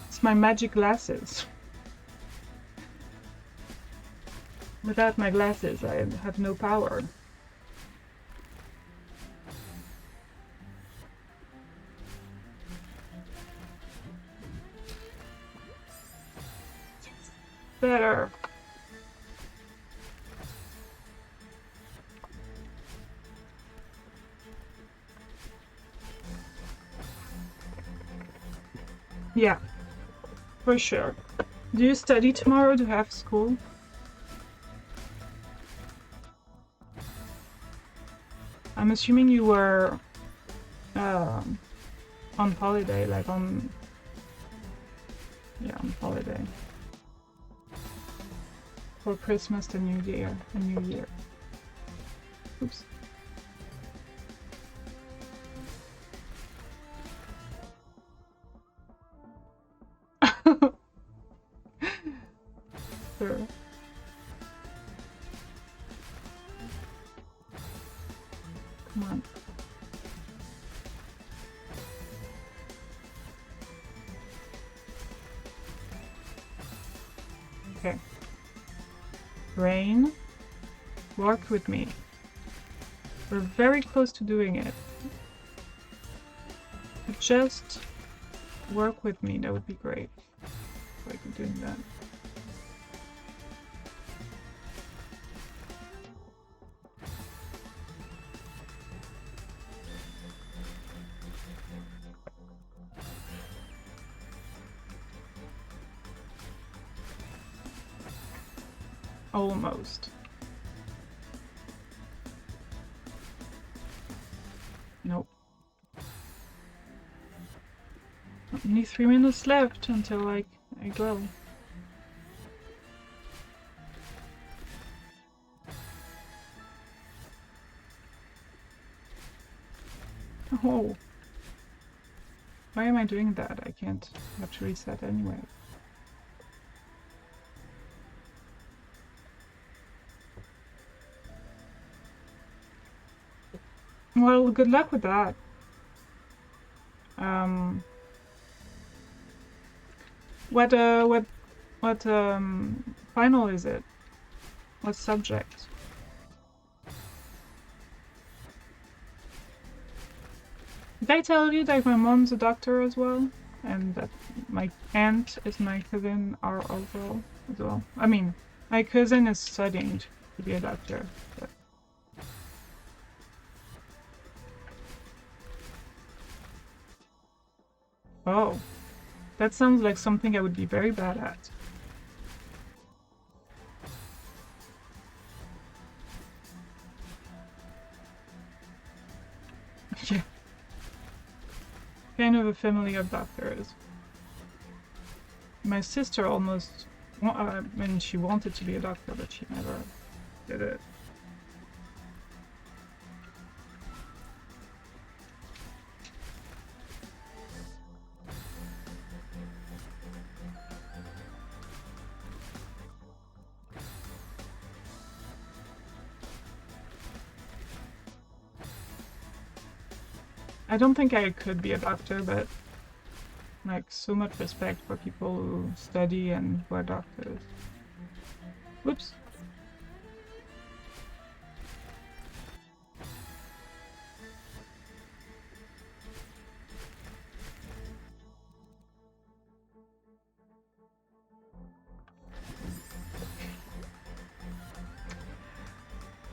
S1: It's my magic glasses. Without my glasses, I have no power. Better. Yeah, for sure. Do you study tomorrow? Do you have school? I'm assuming you were on holiday, like on... Yeah, on holiday. For Christmas, the New Year, a New Year. Oops. Sure. Come on. Okay. Rain, work with me. We're very close to doing it. Just work with me, that would be great. If I could do that. Almost. Nope. Only 3 minutes left until I go. Oh. Why am I doing that? I can't. I have to reset anyway. Well, good luck with that. What final is it? What subject? Did I tell you that my mom's a doctor as well? And that my aunt is my cousin are also as well? I mean, my cousin is studying to be a doctor. But... Oh, that sounds like something I would be very bad at. Yeah. Kind of a family of doctors. My sister almost, I mean, she wanted to be a doctor, but she never did it. I don't think I could be a doctor, but like so much respect for people who study and who are doctors. Whoops.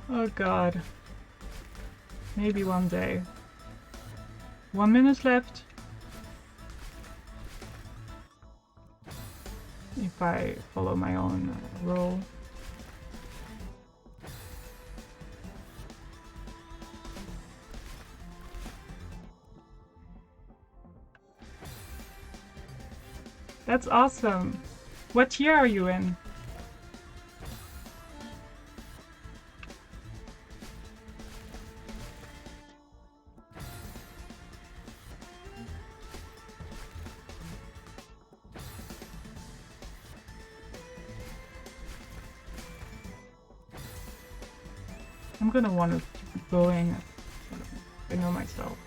S1: Oh god. Maybe one day. 1 minute left. If I follow my own rule. That's awesome. What year are you in? I'm gonna want to keep going. I know myself.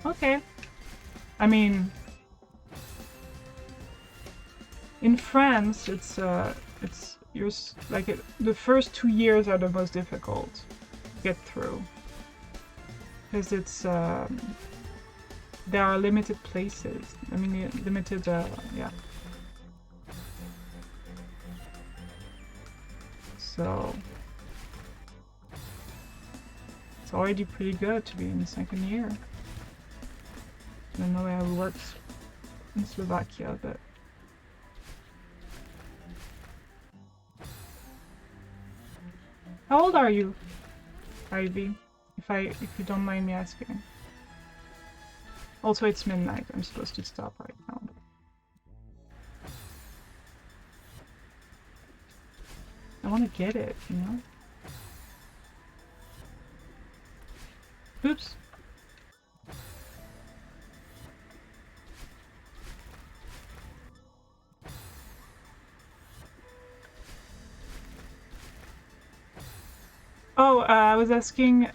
S1: Okay. I mean, in France, the first 2 years are the most difficult to get through, because there are limited places. I mean, limited, yeah. So it's already pretty good to be in the second year. I don't know how it works in Slovakia, but how old are you, Ivy? If you don't mind me asking. Also, it's midnight. I'm supposed to stop right now. I want to get it, you know? Oops. Oh, I was asking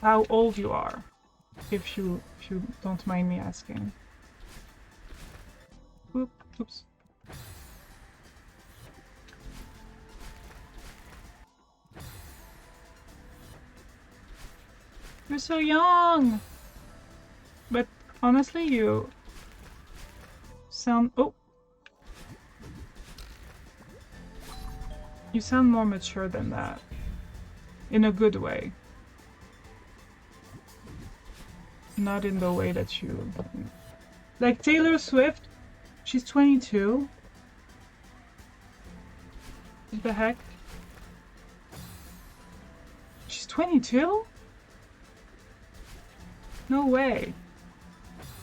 S1: how old you are, if you don't mind me asking. Oops. You're so young! But honestly, you sound... Oh! You sound more mature than that. In a good way. Not in the way that you... Like Taylor Swift, she's 22. What the heck? She's 22? No way.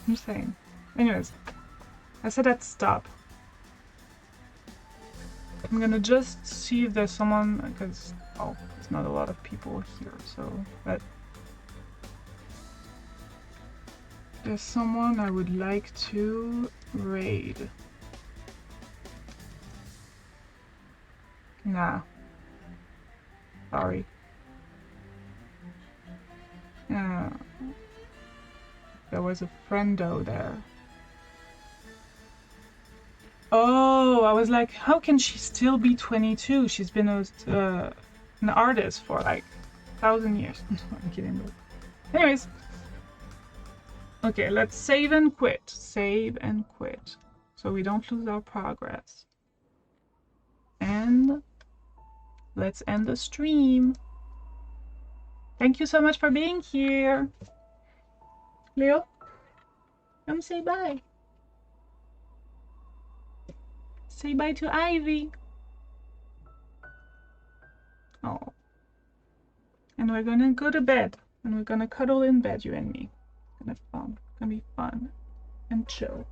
S1: I'm saying. Anyways, I said I'd stop. I'm gonna just see if there's someone, because, oh, there's not a lot of people here, so, but there's someone I would like to raid. Nah. Sorry. There was a friendo there. Oh, I was like, how can she still be 22? She's been an artist for like 1,000 years. I'm kidding. But anyways. Okay, let's save and quit. Save and quit. So we don't lose our progress. And let's end the stream. Thank you so much for being here. Leo, come say bye. Say bye to Ivy. Oh. And we're gonna go to bed. And we're gonna cuddle in bed, you and me. It's gonna be fun and chill.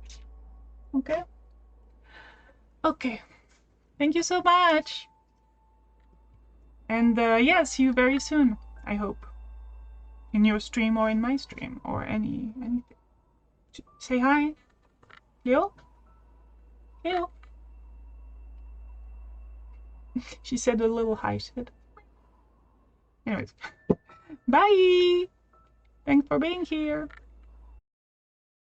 S1: Okay? Okay. Thank you so much. And yeah, see you very soon, I hope. In your stream or in my stream or anything. Say hi. Leo? Leo? She said a little hi, she said. Anyways. Bye! Thanks for being here.